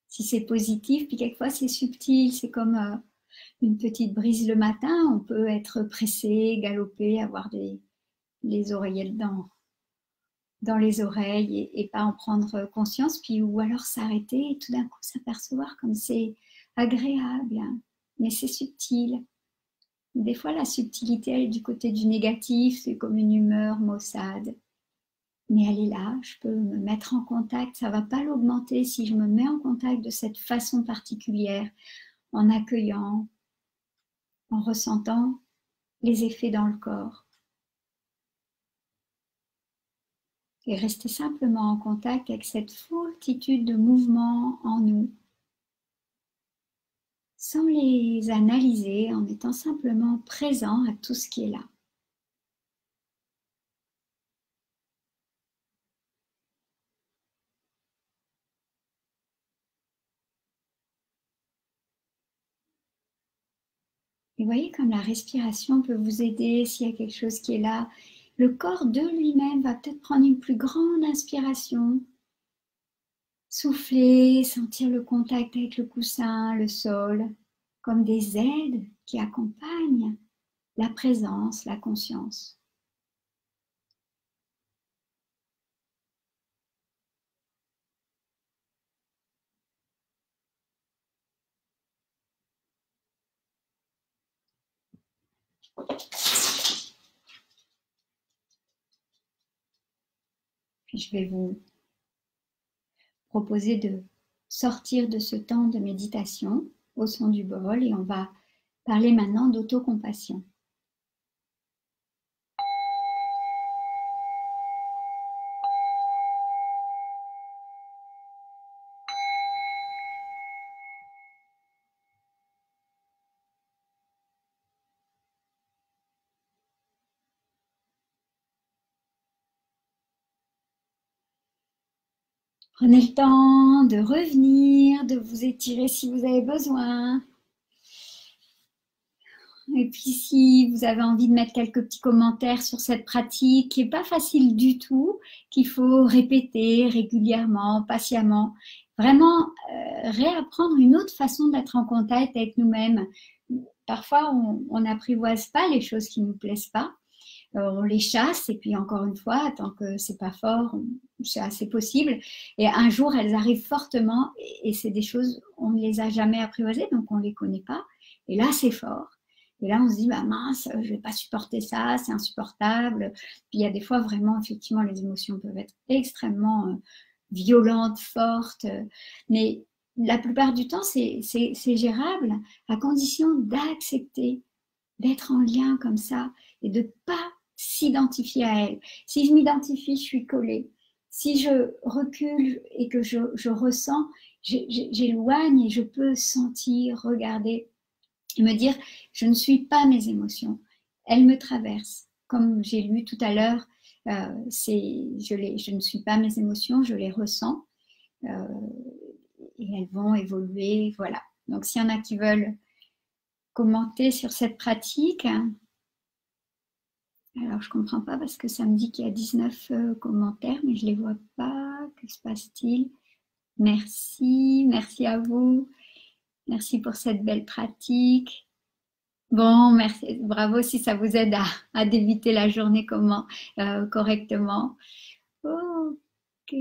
[SPEAKER 1] Si c'est positif, puis quelquefois c'est subtil, c'est comme une petite brise le matin, on peut être pressé, galoper, avoir les oreillettes dans les oreilles et pas en prendre conscience, puis ou alors s'arrêter et tout d'un coup s'apercevoir comme c'est agréable, hein, mais c'est subtil. Des fois, la subtilité, elle est du côté du négatif, c'est comme une humeur maussade. Mais elle est là, je peux me mettre en contact, ça ne va pas l'augmenter si je me mets en contact de cette façon particulière, en accueillant, en ressentant les effets dans le corps. Et rester simplement en contact avec cette foultitude de mouvements en nous. sans les analyser, en étant simplement présent à tout ce qui est là. Et voyez comme la respiration peut vous aider s'il y a quelque chose qui est là. Le corps de lui-même va peut-être prendre une plus grande inspiration. Souffler, sentir le contact avec le coussin, le sol, comme des aides qui accompagnent la présence, la conscience. Puis je vais vous proposer de sortir de ce temps de méditation au son du bol et on va parler maintenant d'autocompassion. Prenez le temps de revenir, de vous étirer si vous avez besoin. Et puis si vous avez envie de mettre quelques petits commentaires sur cette pratique qui n'est pas facile du tout, qu'il faut répéter régulièrement, patiemment, vraiment réapprendre une autre façon d'être en contact avec nous-mêmes. Parfois, on n'apprivoise pas les choses qui ne nous plaisent pas. On les chasse et puis encore une fois, tant que c'est pas fort, c'est assez possible. Et un jour, elles arrivent fortement et c'est des choses, on ne les a jamais apprivoisées, donc on ne les connaît pas. Et là, c'est fort. Et là, on se dit, bah mince, je ne vais pas supporter ça, c'est insupportable. Puis il y a des fois, vraiment, effectivement, les émotions peuvent être extrêmement violentes, fortes. Mais la plupart du temps, c'est gérable à condition d'accepter d'être en lien comme ça et de ne pas s'identifier à elle. Si je m'identifie, je suis collée. Si je recule et que je ressens, j'éloigne et je peux sentir, regarder et me dire, je ne suis pas mes émotions. Elles me traversent. Comme j'ai lu tout à l'heure, je ne suis pas mes émotions, je les ressens. Et elles vont évoluer, voilà. Donc, s'il y en a qui veulent commenter sur cette pratique, alors je ne comprends pas parce que ça me dit qu'il y a 19 commentaires, mais je ne les vois pas. Que se passe-t-il? Merci, merci à vous. Merci pour cette belle pratique. Bon, merci, bravo si ça vous aide à débuter la journée correctement. Ok.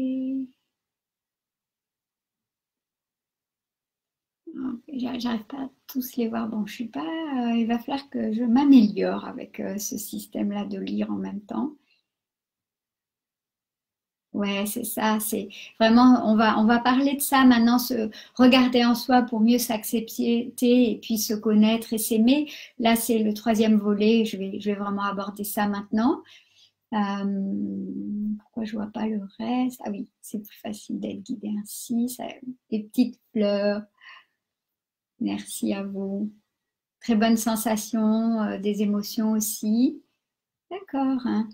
[SPEAKER 1] J'arrive pas à tous les voir. Bon, je suis pas. Il va falloir que je m'améliore avec ce système-là de lire en même temps. Ouais, c'est ça. C'est vraiment. On va parler de ça maintenant. Se regarder en soi pour mieux s'accepter et puis se connaître et s'aimer. Là, c'est le troisième volet. Je vais vraiment aborder ça maintenant. Pourquoi je vois pas le reste? Ah oui, c'est plus facile d'être guidé ainsi. Ça, des petites fleurs. Merci à vous. Très bonne sensation, des émotions aussi. D'accord, hein.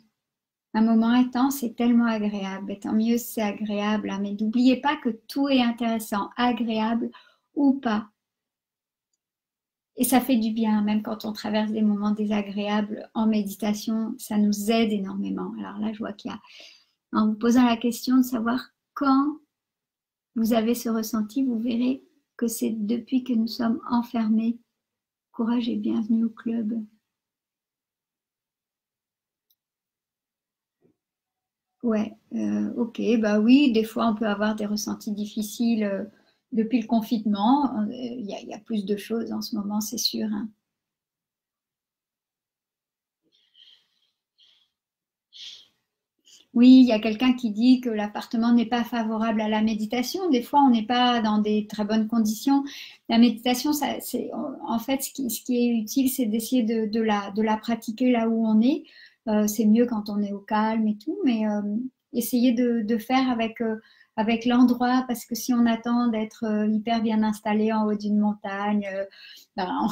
[SPEAKER 1] Un moment intense, c'est tellement agréable. Et tant mieux si c'est agréable, hein. Mais n'oubliez pas que tout est intéressant, agréable ou pas. Et ça fait du bien, même quand on traverse des moments désagréables en méditation, ça nous aide énormément. Alors là, je vois qu'il y a, en vous posant la question de savoir quand vous avez ce ressenti, vous verrez que c'est depuis que nous sommes enfermés. Courage et bienvenue au club. Ouais, ok, bah oui, des fois on peut avoir des ressentis difficiles depuis le confinement. Il y a plus de choses en ce moment, c'est sûr, hein. Oui, il y a quelqu'un qui dit que l'appartement n'est pas favorable à la méditation. Des fois, on n'est pas dans des très bonnes conditions. La méditation, ça, c'est, en fait, ce qui est utile, c'est d'essayer de la pratiquer là où on est. C'est mieux quand on est au calme et tout, mais essayer de faire avec avec l'endroit, parce que si on attend d'être hyper bien installé en haut d'une montagne, ben,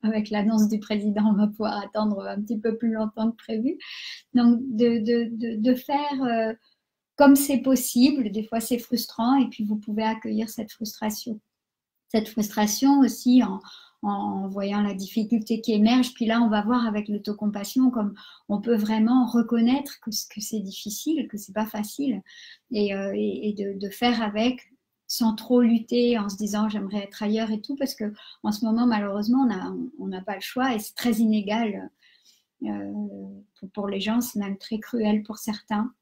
[SPEAKER 1] avec l'annonce du président, on va pouvoir attendre un petit peu plus longtemps que prévu. Donc, de faire comme c'est possible. Des fois, c'est frustrant et puis vous pouvez accueillir cette frustration. Cette frustration aussi en voyant la difficulté qui émerge. Puis là, on va voir avec l'autocompassion comme on peut vraiment reconnaître que c'est difficile, que c'est pas facile et de faire avec sans trop lutter en se disant j'aimerais être ailleurs et tout, parce que en ce moment, malheureusement, on n'a pas le choix et c'est très inégal pour les gens, c'est même très cruel pour certains.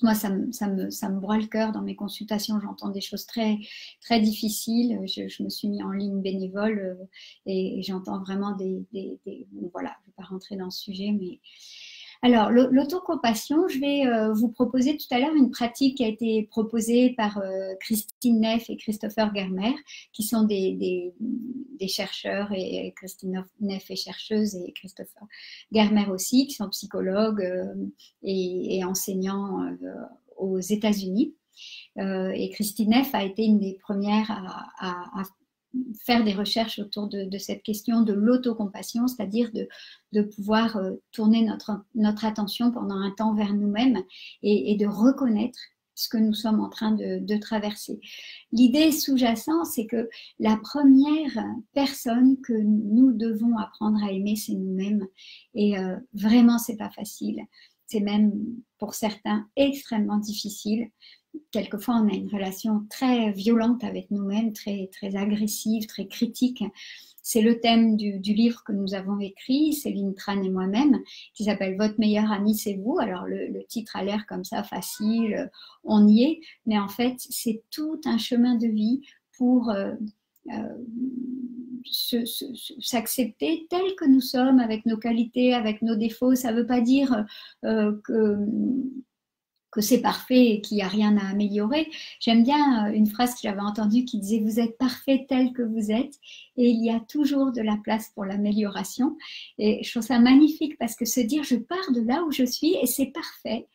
[SPEAKER 1] Moi, ça me broie le cœur dans mes consultations. J'entends des choses très, très difficiles. Je me suis mis en ligne bénévole et j'entends vraiment voilà, je ne vais pas rentrer dans ce sujet, mais alors, l'autocompassion, je vais vous proposer tout à l'heure une pratique qui a été proposée par Christine Neff et Christopher Germer, qui sont des chercheurs, et Christine Neff est chercheuse et Christopher Germer aussi, qui sont psychologues et enseignants aux États-Unis. Et Christine Neff a été une des premières à faire des recherches autour de cette question de l'autocompassion, c'est-à-dire de pouvoir tourner notre attention pendant un temps vers nous-mêmes et de reconnaître ce que nous sommes en train de traverser. L'idée sous-jacente, c'est que la première personne que nous devons apprendre à aimer, c'est nous-mêmes. Et vraiment, c'est pas facile. C'est même, pour certains, extrêmement difficile. Quelquefois, on a une relation très violente avec nous-mêmes, très, très agressive, très critique. C'est le thème du livre que nous avons écrit, Céline Tran et moi-même, qui s'appelle « Votre meilleur ami, c'est vous ». Alors, le titre a l'air comme ça, facile, on y est, mais en fait, c'est tout un chemin de vie pour s'accepter tel que nous sommes, avec nos qualités, avec nos défauts. Ça ne veut pas dire que c'est parfait et qu'il n'y a rien à améliorer. J'aime bien une phrase que j'avais entendue qui disait « Vous êtes parfait tel que vous êtes et il y a toujours de la place pour l'amélioration ». Et je trouve ça magnifique parce que se dire « Je pars de là où je suis et c'est parfait ».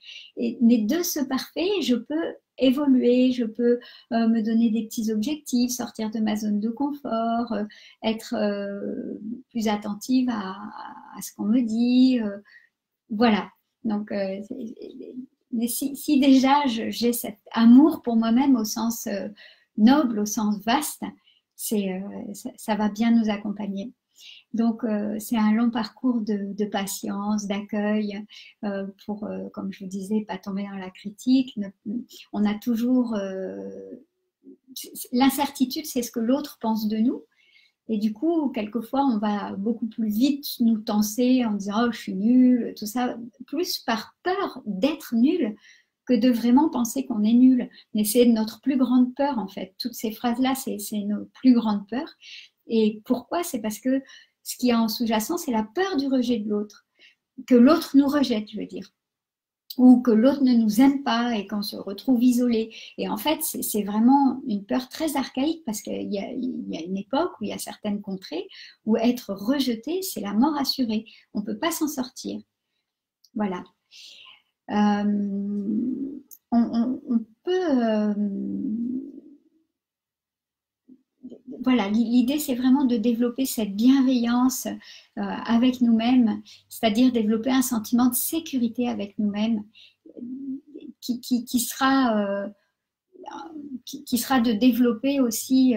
[SPEAKER 1] Mais de ce parfait, je peux évoluer, je peux me donner des petits objectifs, sortir de ma zone de confort, être plus attentive à ce qu'on me dit. Voilà. Donc, mais si déjà j'ai cet amour pour moi-même au sens noble, au sens vaste, ça va bien nous accompagner. Donc, c'est un long parcours de patience, d'accueil, pour, comme je vous disais, pas tomber dans la critique. On a toujours... l'incertitude, c'est ce que l'autre pense de nous. Et du coup, quelquefois, on va beaucoup plus vite nous tenser en disant « Oh, je suis nulle », tout ça, plus par peur d'être nul que de vraiment penser qu'on est nul. Mais c'est notre plus grande peur, en fait. Toutes ces phrases-là, c'est nos plus grandes peurs. Et pourquoi? C'est parce que ce qui est en sous-jacent, c'est la peur du rejet de l'autre. Que l'autre nous rejette, je veux dire. Ou que l'autre ne nous aime pas et qu'on se retrouve isolé. Et en fait, c'est vraiment une peur très archaïque parce qu'il y a une époque où il y a certaines contrées où être rejeté, c'est la mort assurée. On ne peut pas s'en sortir. Voilà. On peut... voilà, l'idée, c'est vraiment de développer cette bienveillance avec nous-mêmes, c'est-à-dire développer un sentiment de sécurité avec nous-mêmes qui sera de développer aussi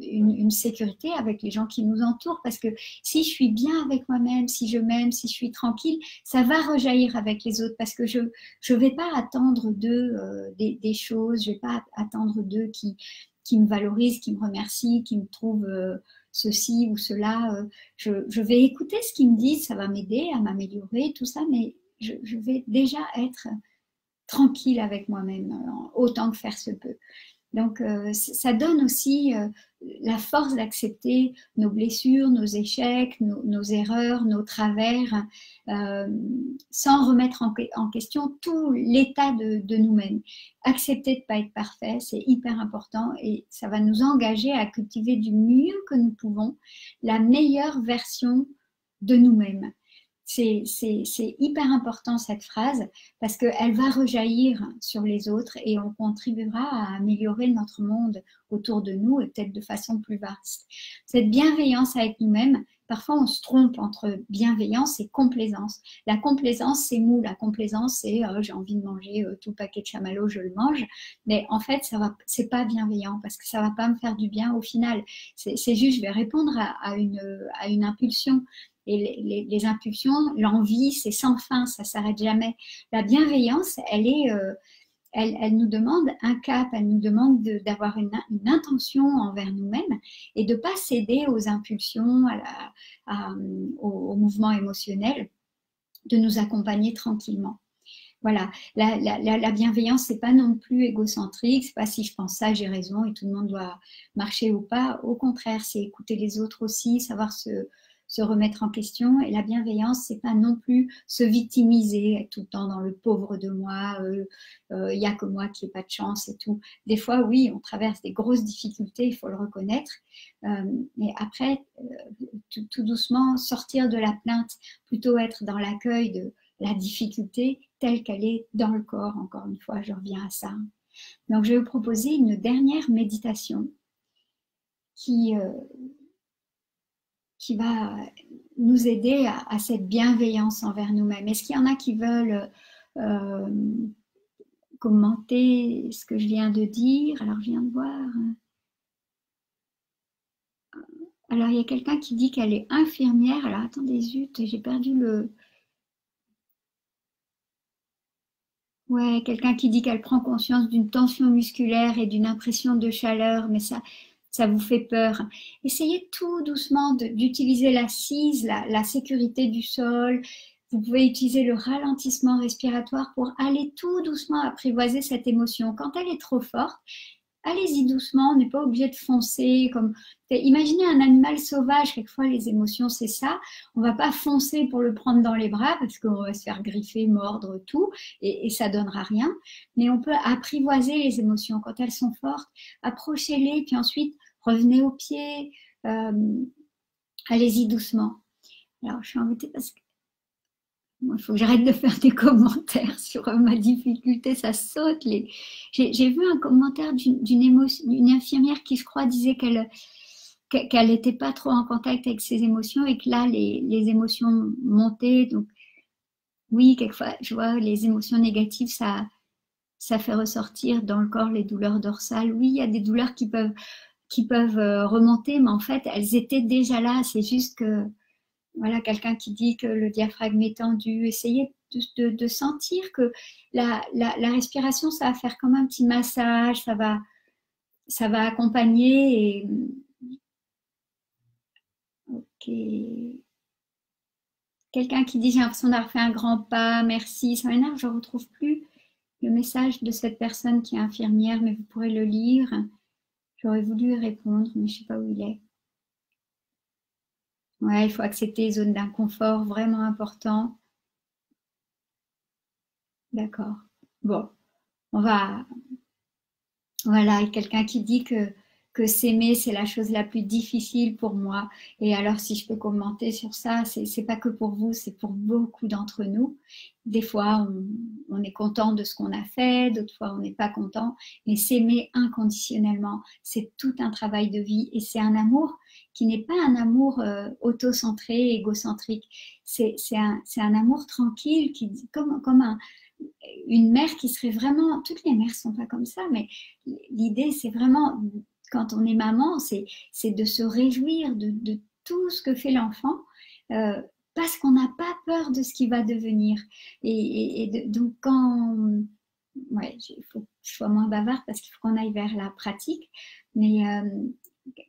[SPEAKER 1] une sécurité avec les gens qui nous entourent, parce que si je suis bien avec moi-même, si je m'aime, si je suis tranquille, ça va rejaillir avec les autres, parce que je ne vais pas attendre d'eux des choses, je ne vais pas attendre d'eux qui me valorisent, qui me remercient, qui me trouvent ceci ou cela. Je vais écouter ce qu'ils me disent, ça va m'aider à m'améliorer, tout ça, mais je vais déjà être tranquille avec moi-même, autant que faire se peut. Donc, ça donne aussi la force d'accepter nos blessures, nos échecs, nos erreurs, nos travers, sans remettre en question tout l'état de nous-mêmes. Accepter de ne pas être parfait, c'est hyper important et ça va nous engager à cultiver du mieux que nous pouvons la meilleure version de nous-mêmes. C'est hyper important cette phrase parce qu'elle va rejaillir sur les autres et on contribuera à améliorer notre monde autour de nous et peut-être de façon plus vaste. Cette bienveillance avec nous-mêmes, parfois on se trompe entre bienveillance et complaisance. La complaisance, c'est mou. La complaisance, c'est j'ai envie de manger tout le paquet de chamallows, je le mange. Mais en fait, c'est pas bienveillant parce que ça va pas me faire du bien au final. C'est juste, je vais répondre à une impulsion. Et les impulsions, l'envie, c'est sans fin, ça s'arrête jamais. La bienveillance, elle nous demande un cap, elle nous demande d'avoir une intention envers nous-mêmes et de ne pas céder aux impulsions, au mouvement émotionnel, de nous accompagner tranquillement. Voilà, la bienveillance, c'est pas non plus égocentrique, c'est pas si je pense ça, j'ai raison et tout le monde doit marcher ou pas. Au contraire, c'est écouter les autres aussi, savoir se remettre en question. Et la bienveillance, c'est pas non plus se victimiser, être tout le temps dans le pauvre de moi, il y a que moi qui n'ai pas de chance et tout. Des fois, oui, on traverse des grosses difficultés, il faut le reconnaître. Mais après, tout doucement, sortir de la plainte, plutôt être dans l'accueil de la difficulté telle qu'elle est dans le corps. Encore une fois, je reviens à ça. Donc, je vais vous proposer une dernière méditation qui va nous aider à cette bienveillance envers nous-mêmes. Est-ce qu'il y en a qui veulent commenter ce que je viens de dire? Alors, je viens de voir. Alors, il y a quelqu'un qui dit qu'elle est infirmière. Alors, attendez, zut, j'ai perdu le... Ouais, quelqu'un qui dit qu'elle prend conscience d'une tension musculaire et d'une impression de chaleur, mais ça vous fait peur. Essayez tout doucement d'utiliser l'assise, la sécurité du sol. Vous pouvez utiliser le ralentissement respiratoire pour aller tout doucement apprivoiser cette émotion. Quand elle est trop forte, allez-y doucement, on n'est pas obligé de foncer. Imaginez un animal sauvage, quelquefois les émotions c'est ça, on ne va pas foncer pour le prendre dans les bras parce qu'on va se faire griffer, mordre, tout, et ça ne donnera rien. Mais on peut apprivoiser les émotions quand elles sont fortes, approchez-les, puis ensuite revenez au pied, allez-y doucement. Alors je suis embêtée parce que il faut que j'arrête de faire des commentaires sur ma difficulté, ça saute. J'ai vu un commentaire d'une infirmière qui, je crois, disait qu'elle n'était pas trop en contact avec ses émotions et que là, les émotions montaient. Donc, oui, quelquefois, je vois les émotions négatives, ça fait ressortir dans le corps les douleurs dorsales. Oui, il y a des douleurs qui peuvent remonter, mais en fait, elles étaient déjà là. C'est juste que voilà, quelqu'un qui dit que le diaphragme est tendu, essayez de sentir que la respiration, ça va faire comme un petit massage, ça va accompagner. Et... Ok. Quelqu'un qui dit j'ai l'impression d'avoir fait un grand pas, merci. Ça m'énerve, je ne retrouve plus le message de cette personne qui est infirmière, mais vous pourrez le lire. J'aurais voulu y répondre, mais je ne sais pas où il est. Ouais, il faut accepter les zones d'inconfort, vraiment important. D'accord. Bon, on va... Voilà, quelqu'un qui dit que s'aimer, c'est la chose la plus difficile pour moi. Et alors, si je peux commenter sur ça, c'est pas que pour vous, c'est pour beaucoup d'entre nous. Des fois, on est content de ce qu'on a fait, d'autres fois, on n'est pas content. Mais s'aimer inconditionnellement, c'est tout un travail de vie. Et c'est un amour qui n'est pas un amour autocentré, égocentrique. C'est un amour tranquille, comme une mère qui serait vraiment... Toutes les mères ne sont pas comme ça, mais l'idée, c'est vraiment... Quand on est maman, c'est de se réjouir de tout ce que fait l'enfant parce qu'on n'a pas peur de ce qu'il va devenir. Donc, quand... Ouais, il faut que je sois moins bavarde parce qu'il faut qu'on aille vers la pratique. Mais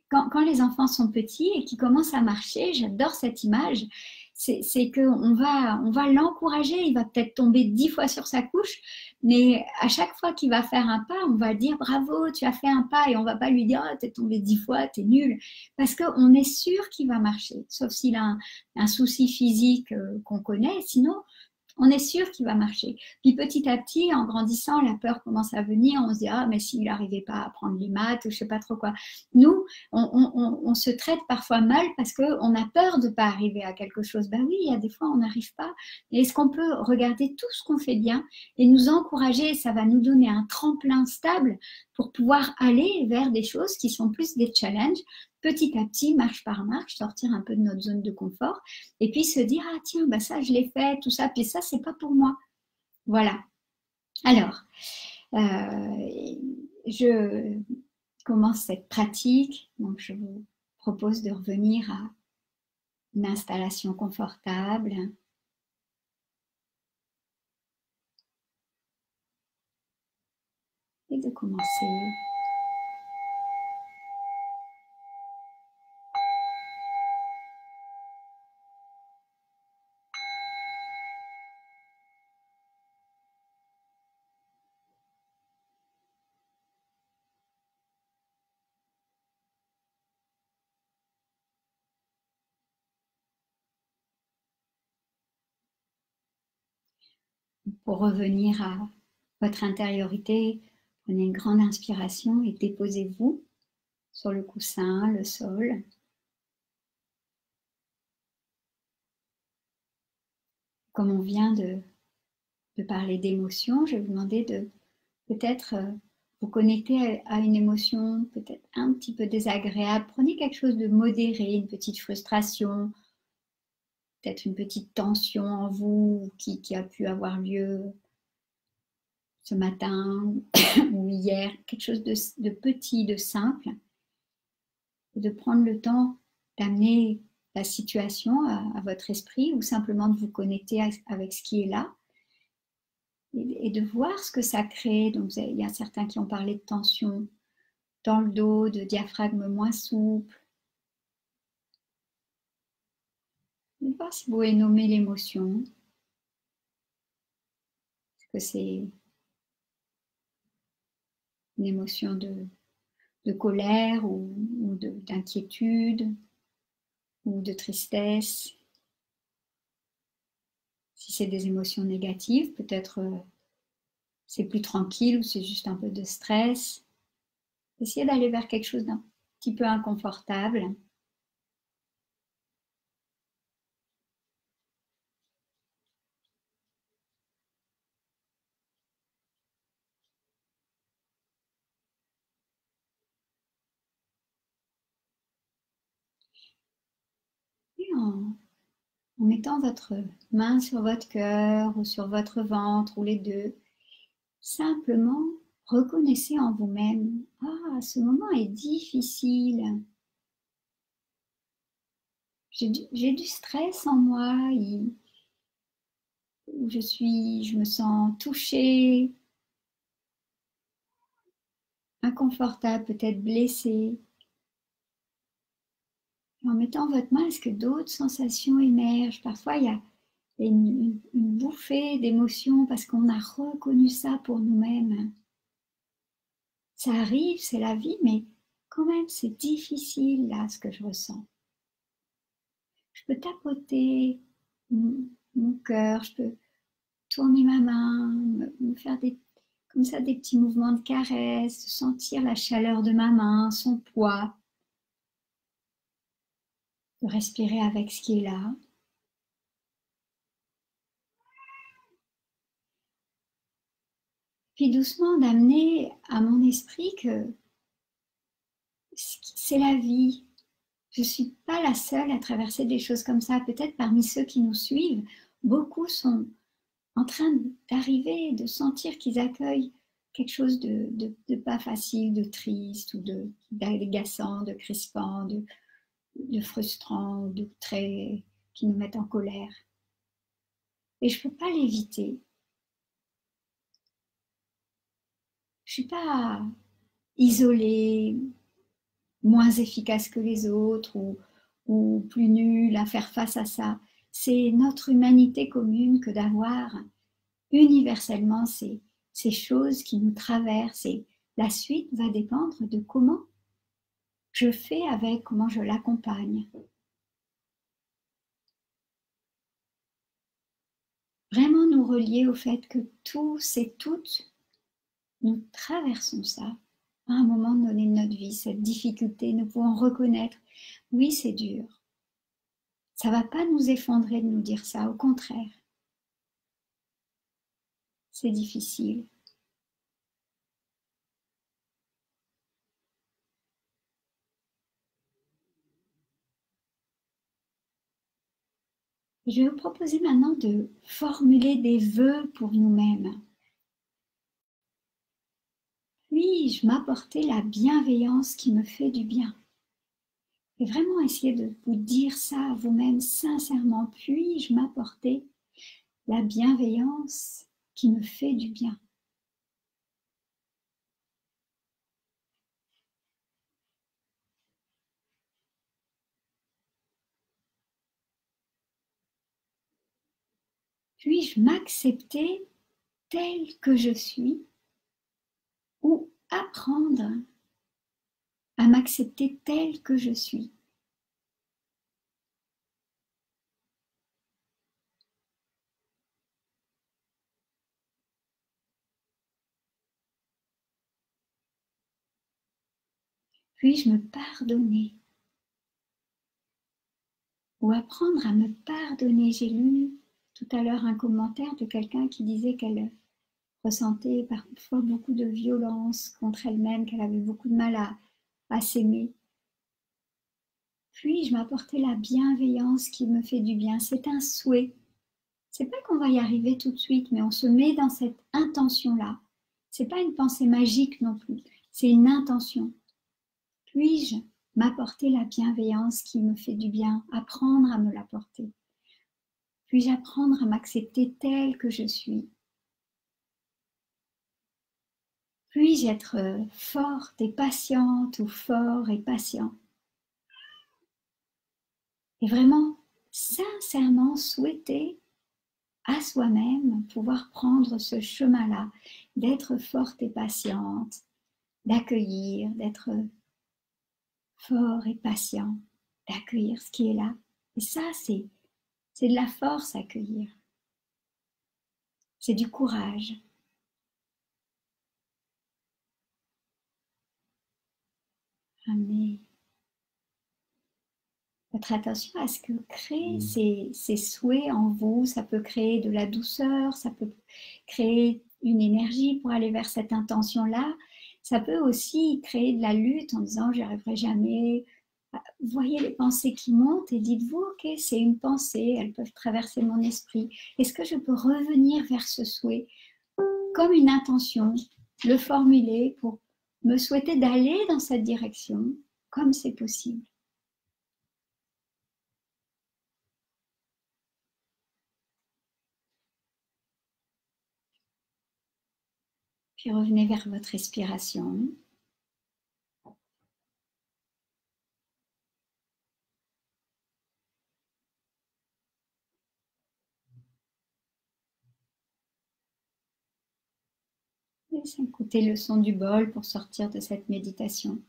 [SPEAKER 1] quand les enfants sont petits et qu'ils commencent à marcher, j'adore cette image, c'est qu'on va l'encourager, il va peut-être tomber 10 fois sur sa couche, mais à chaque fois qu'il va faire un pas, on va dire bravo, tu as fait un pas, et on ne va pas lui dire oh, t'es tombé 10 fois, t'es nul, parce qu'on est sûr qu'il va marcher, sauf s'il a un souci physique qu'on connaît, sinon on est sûr qu'il va marcher. Puis petit à petit, en grandissant, la peur commence à venir. On se dit, ah, mais s'il n'arrivait pas à apprendre les maths ou je sais pas trop quoi. Nous, on se traite parfois mal parce qu'on a peur de ne pas arriver à quelque chose. Ben oui, il y a des fois, on n'arrive pas. Et est-ce qu'on peut regarder tout ce qu'on fait bien et nous encourager? Ça va nous donner un tremplin stable pour pouvoir aller vers des choses qui sont plus des challenges. Petit à petit, marche par marche, sortir un peu de notre zone de confort et puis se dire, ah tiens, bah ça je l'ai fait, tout ça, puis ça c'est pas pour moi. Voilà. Alors, je commence cette pratique, donc je vous propose de revenir à une installation confortable. Et de commencer. Pour revenir à votre intériorité, prenez une grande inspiration et déposez-vous sur le coussin, le sol. Comme on vient de parler d'émotion, je vais vous demander de peut-être vous connecter à une émotion peut-être un petit peu désagréable. Prenez quelque chose de modéré, une petite frustration, peut-être une petite tension en vous qui a pu avoir lieu ce matin ou hier, quelque chose de petit, de simple, et de prendre le temps d'amener la situation à votre esprit ou simplement de vous connecter avec ce qui est là et de voir ce que ça crée. Donc, il y a certains qui ont parlé de tension dans le dos, de diaphragme moins souple. Et voir si vous pouvez nommer l'émotion. Est-ce que c'est une émotion de colère ou d'inquiétude ou de tristesse? Si c'est des émotions négatives, peut-être c'est plus tranquille ou c'est juste un peu de stress. Essayez d'aller vers quelque chose d'un petit peu inconfortable. Et en mettant votre main sur votre cœur ou sur votre ventre ou les deux, simplement reconnaissez en vous-même, ah, ce moment est difficile. J'ai du stress en moi, je me sens touchée, inconfortable, peut-être blessée. Et en mettant votre main, est-ce que d'autres sensations émergent? Parfois, il y a une bouffée d'émotions parce qu'on a reconnu ça pour nous-mêmes. Ça arrive, c'est la vie, mais quand même, c'est difficile là ce que je ressens. Je peux tapoter mon cœur, je peux tourner ma main, me faire comme ça des petits mouvements de caresse, sentir la chaleur de ma main, son poids, de respirer avec ce qui est là. Puis doucement d'amener à mon esprit que c'est la vie. Je ne suis pas la seule à traverser des choses comme ça. Peut-être parmi ceux qui nous suivent, beaucoup sont en train d'arriver, de sentir qu'ils accueillent quelque chose de pas facile, de triste ou d'agaçant, de crispant, de frustrant, qui nous mettent en colère. Et je ne peux pas l'éviter. Je ne suis pas isolée, moins efficace que les autres ou plus nulle à faire face à ça. C'est notre humanité commune que d'avoir universellement ces choses qui nous traversent et la suite va dépendre de comment je fais avec, comment je l'accompagne. vraiment nous relier au fait que tous et toutes, nous traversons ça à un moment donné de notre vie, cette difficulté, nous pouvons reconnaître, oui, c'est dur. Ça ne va pas nous effondrer de nous dire ça, au contraire. C'est difficile. Je vais vous proposer maintenant de formuler des vœux pour nous-mêmes. Puis-je m'apporter la bienveillance qui me fait du bien? Et vraiment essayer de vous dire ça à vous-même sincèrement. Puis-je m'apporter la bienveillance qui me fait du bien? Puis-je m'accepter tel que je suis ou apprendre à m'accepter tel que je suis? Puis-je me pardonner ou apprendre à me pardonner? J'ai lu tout à l'heure un commentaire de quelqu'un qui disait qu'elle ressentait parfois beaucoup de violence contre elle-même, qu'elle avait beaucoup de mal à s'aimer. Puis-je m'apporter la bienveillance qui me fait du bien? C'est un souhait. C'est pas qu'on va y arriver tout de suite, mais on se met dans cette intention-là. C'est pas une pensée magique non plus, c'est une intention. Puis-je m'apporter la bienveillance qui me fait du bien? Apprendre à me l'apporter. Puis-je apprendre à m'accepter telle que je suis? Puis-je être forte et patiente ou fort et patient? Et vraiment, sincèrement souhaiter à soi-même pouvoir prendre ce chemin-là, d'être forte et patiente, d'accueillir, d'être fort et patient, d'accueillir ce qui est là. Et ça, c'est de la force à accueillir. C'est du courage. Amener votre attention à ce que créer ces souhaits en vous. Ça peut créer de la douceur, ça peut créer une énergie pour aller vers cette intention-là. Ça peut aussi créer de la lutte en disant j'y arriverai jamais. Vous voyez les pensées qui montent et dites-vous ok, c'est une pensée, elles peuvent traverser mon esprit. Est-ce que je peux revenir vers ce souhait comme une intention, le formuler pour me souhaiter d'aller dans cette direction comme c'est possible? Puis revenez vers votre respiration. Et écoutez le son du bol pour sortir de cette méditation.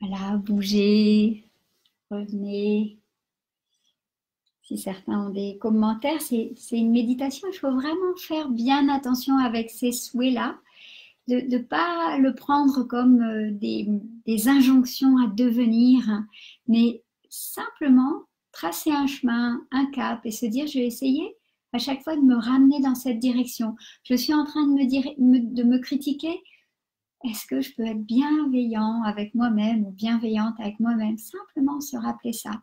[SPEAKER 1] Voilà, bougez, revenez. Si certains ont des commentaires, c'est une méditation. Il faut vraiment faire bien attention avec ces souhaits-là, de ne pas le prendre comme des injonctions à devenir, mais simplement tracer un chemin, un cap et se dire je vais essayer à chaque fois de me ramener dans cette direction. Je suis en train de me dire, de me critiquer. Est-ce que je peux être bienveillant avec moi-même ou bienveillante avec moi-même? Simplement se rappeler ça.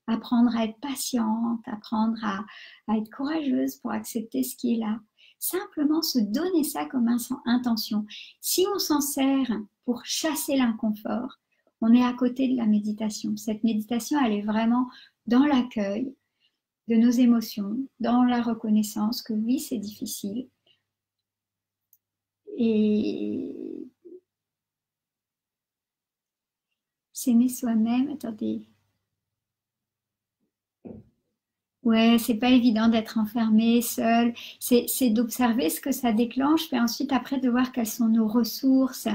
[SPEAKER 1] Apprendre à être patiente, apprendre à être courageuse pour accepter ce qui est là. Simplement se donner ça comme intention. Si on s'en sert pour chasser l'inconfort, on est à côté de la méditation. Cette méditation, elle est vraiment dans l'accueil de nos émotions, dans la reconnaissance que oui, c'est difficile. Et s'aimer soi-même, attendez, Ouais, c'est pas évident d'être enfermé, seul. C'est d'observer ce que ça déclenche, puis ensuite après de voir quelles sont nos ressources.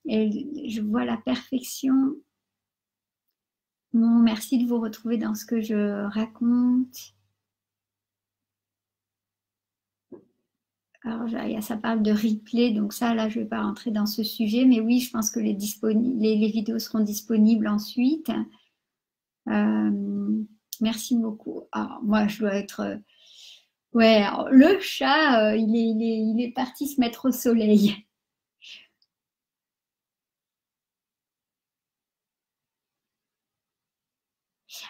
[SPEAKER 1] Et je vois la perfection. Bon, merci de vous retrouver dans ce que je raconte. Alors, ça parle de replay, donc ça, là, je ne vais pas rentrer dans ce sujet, mais oui, je pense que les vidéos seront disponibles ensuite. Merci beaucoup. Alors, moi, je dois être... ouais, alors, le chat, il est parti se mettre au soleil.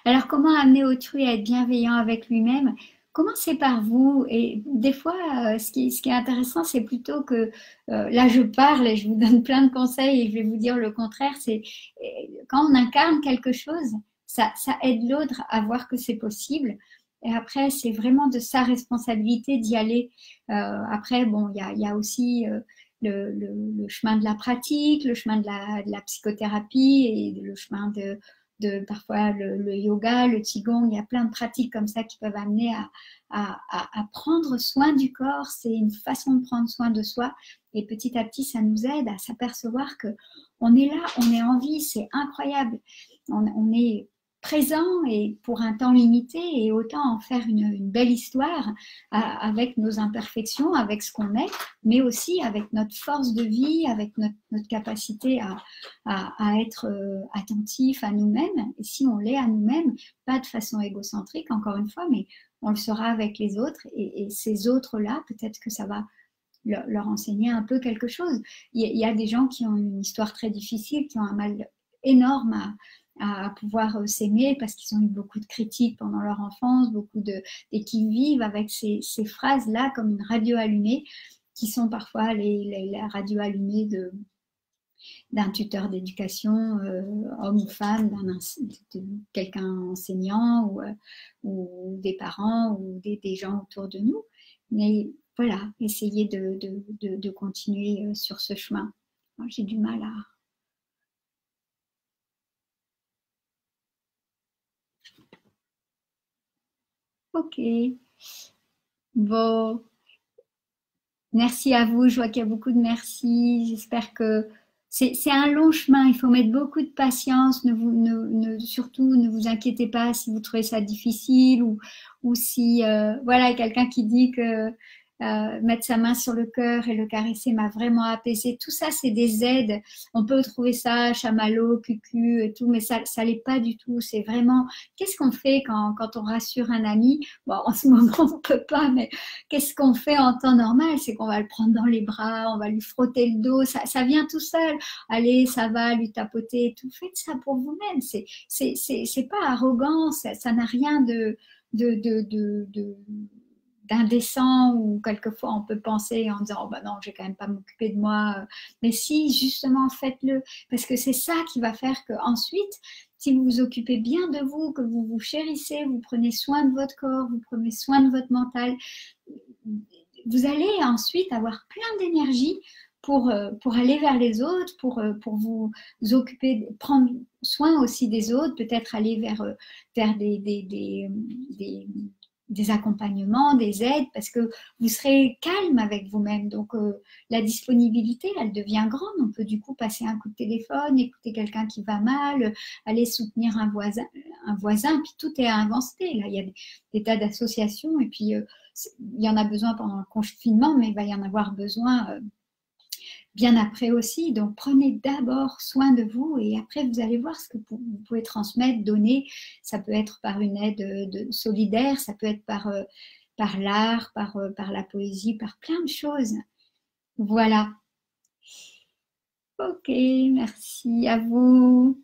[SPEAKER 1] Alors, comment amener autrui à être bienveillant avec lui-même? Commencez par vous. Et des fois, ce qui est intéressant, c'est plutôt que là, je parle et je vous donne plein de conseils et je vais vous dire le contraire. C'est quand on incarne quelque chose, ça aide l'autre à voir que c'est possible. Et après, c'est vraiment de sa responsabilité d'y aller. Après, bon, il y a aussi le chemin de la pratique, le chemin de la psychothérapie et le chemin de parfois le yoga, le qigong, il y a plein de pratiques comme ça qui peuvent amener à prendre soin du corps. C'est une façon de prendre soin de soi et petit à petit, ça nous aide à s'apercevoir que on est là, on est en vie, c'est incroyable. On est présent et pour un temps limité et autant en faire une belle histoire avec nos imperfections, avec ce qu'on est, mais aussi avec notre force de vie, avec notre capacité à être attentif à nous-mêmes. Et si on l'est à nous-mêmes, pas de façon égocentrique, encore une fois, mais on le sera avec les autres. Et ces autres-là, peut-être que ça va leur enseigner un peu quelque chose. Il y a des gens qui ont une histoire très difficile, qui ont un mal énorme à pouvoir s'aimer parce qu'ils ont eu beaucoup de critiques pendant leur enfance, et qui vivent avec ces phrases-là comme une radio allumée, qui sont parfois la radio allumée d'un tuteur d'éducation, homme ou femme, de quelqu'un enseignant ou des parents ou des gens autour de nous. Mais voilà, essayer de continuer sur ce chemin. Moi, j'ai du mal à... Ok, bon, merci à vous. Je vois qu'il y a beaucoup de merci. J'espère que c'est un long chemin. Il faut mettre beaucoup de patience. Surtout, ne vous inquiétez pas si vous trouvez ça difficile ou si, voilà, quelqu'un qui dit que mettre sa main sur le cœur et le caresser m'a vraiment apaisé. Tout ça, c'est des aides. On peut trouver ça chamallow, cucu et tout, mais ça l'est pas du tout. C'est vraiment, qu'est-ce qu'on fait quand on rassure un ami? Bon, en ce moment, on peut pas, mais qu'est-ce qu'on fait en temps normal? C'est qu'on va le prendre dans les bras, on va lui frotter le dos, ça vient tout seul. Allez, ça va, lui tapoter et tout. Faites ça pour vous-même. C'est pas arrogant, ça n'a rien d'indécent ou quelquefois on peut penser en disant oh ben non, je vais quand même pas m'occuper de moi. Mais si, justement, faites-le parce que c'est ça qui va faire que ensuite, si vous vous occupez bien de vous, que vous vous chérissez, vous prenez soin de votre corps, vous prenez soin de votre mental, vous allez ensuite avoir plein d'énergie pour aller vers les autres, pour vous occuper, prendre soin aussi des autres, peut-être aller vers des accompagnements, des aides, parce que vous serez calme avec vous-même. Donc, la disponibilité, elle devient grande. On peut du coup passer un coup de téléphone, écouter quelqu'un qui va mal, aller soutenir un voisin, puis tout est avancé. Là, il y a des tas d'associations, et puis il y en a besoin pendant le confinement, mais il va y en avoir besoin bien après aussi. Donc, prenez d'abord soin de vous et après, vous allez voir ce que vous pouvez transmettre, donner. Ça peut être par une aide solidaire, ça peut être par l'art, par la poésie, par plein de choses. Voilà. Ok, merci à vous.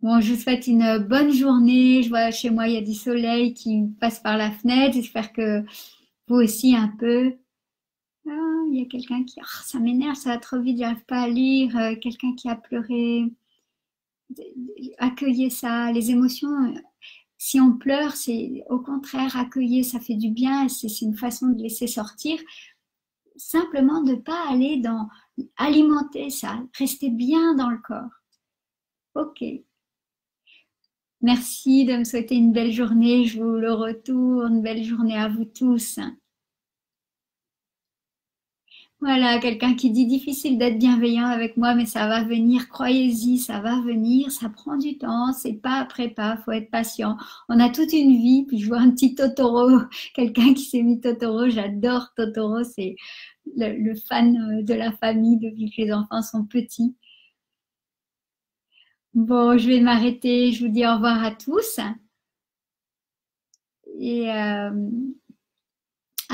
[SPEAKER 1] Bon, je vous souhaite une bonne journée. Je vois chez moi, il y a du soleil qui passe par la fenêtre. J'espère que vous aussi un peu. Ah, il y a quelqu'un qui... ah, ça m'énerve, ça va trop vite, j'arrive pas à lire. Quelqu'un qui a pleuré. Accueillez ça. Les émotions, si on pleure, c'est au contraire accueillir, ça fait du bien. C'est une façon de laisser sortir. Simplement de ne pas aller dans... alimenter ça. Rester bien dans le corps. Ok. Merci de me souhaiter une belle journée. Je vous le retourne. Belle journée à vous tous. Voilà, quelqu'un qui dit difficile d'être bienveillant avec moi, mais ça va venir. Croyez-y, ça va venir. Ça prend du temps. C'est pas après pas. Faut être patient. On a toute une vie. Puis je vois un petit Totoro, quelqu'un qui s'est mis Totoro. J'adore Totoro. C'est le fan de la famille depuis que les enfants sont petits. Bon, je vais m'arrêter. Je vous dis au revoir à tous et à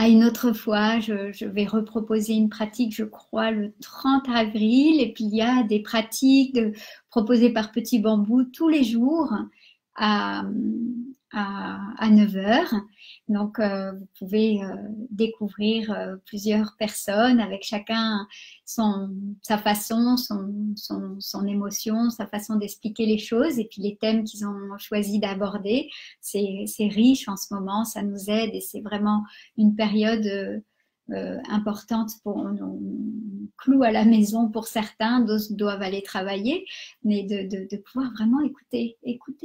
[SPEAKER 1] une autre fois. Je vais reproposer une pratique, je crois, le 30 avril. Et puis, il y a des pratiques proposées par Petit Bambou tous les jours à, à 9 heures. Donc, vous pouvez découvrir plusieurs personnes avec chacun sa façon, son émotion, sa façon d'expliquer les choses et puis les thèmes qu'ils ont choisi d'aborder. C'est riche en ce moment, ça nous aide et c'est vraiment une période importante pour on cloue à la maison pour certains, d'autres doivent aller travailler, mais de pouvoir vraiment écouter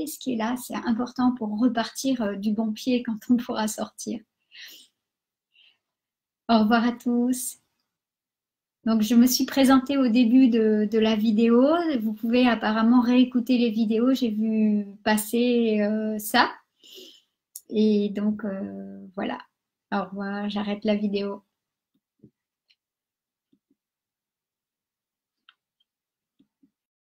[SPEAKER 1] ce qui est là, c'est important pour repartir du bon pied quand on pourra sortir. Au revoir à tous. Donc, je me suis présentée au début de la vidéo. Vous pouvez apparemment réécouter les vidéos. J'ai vu passer ça. Et donc, voilà. Au revoir, j'arrête la vidéo.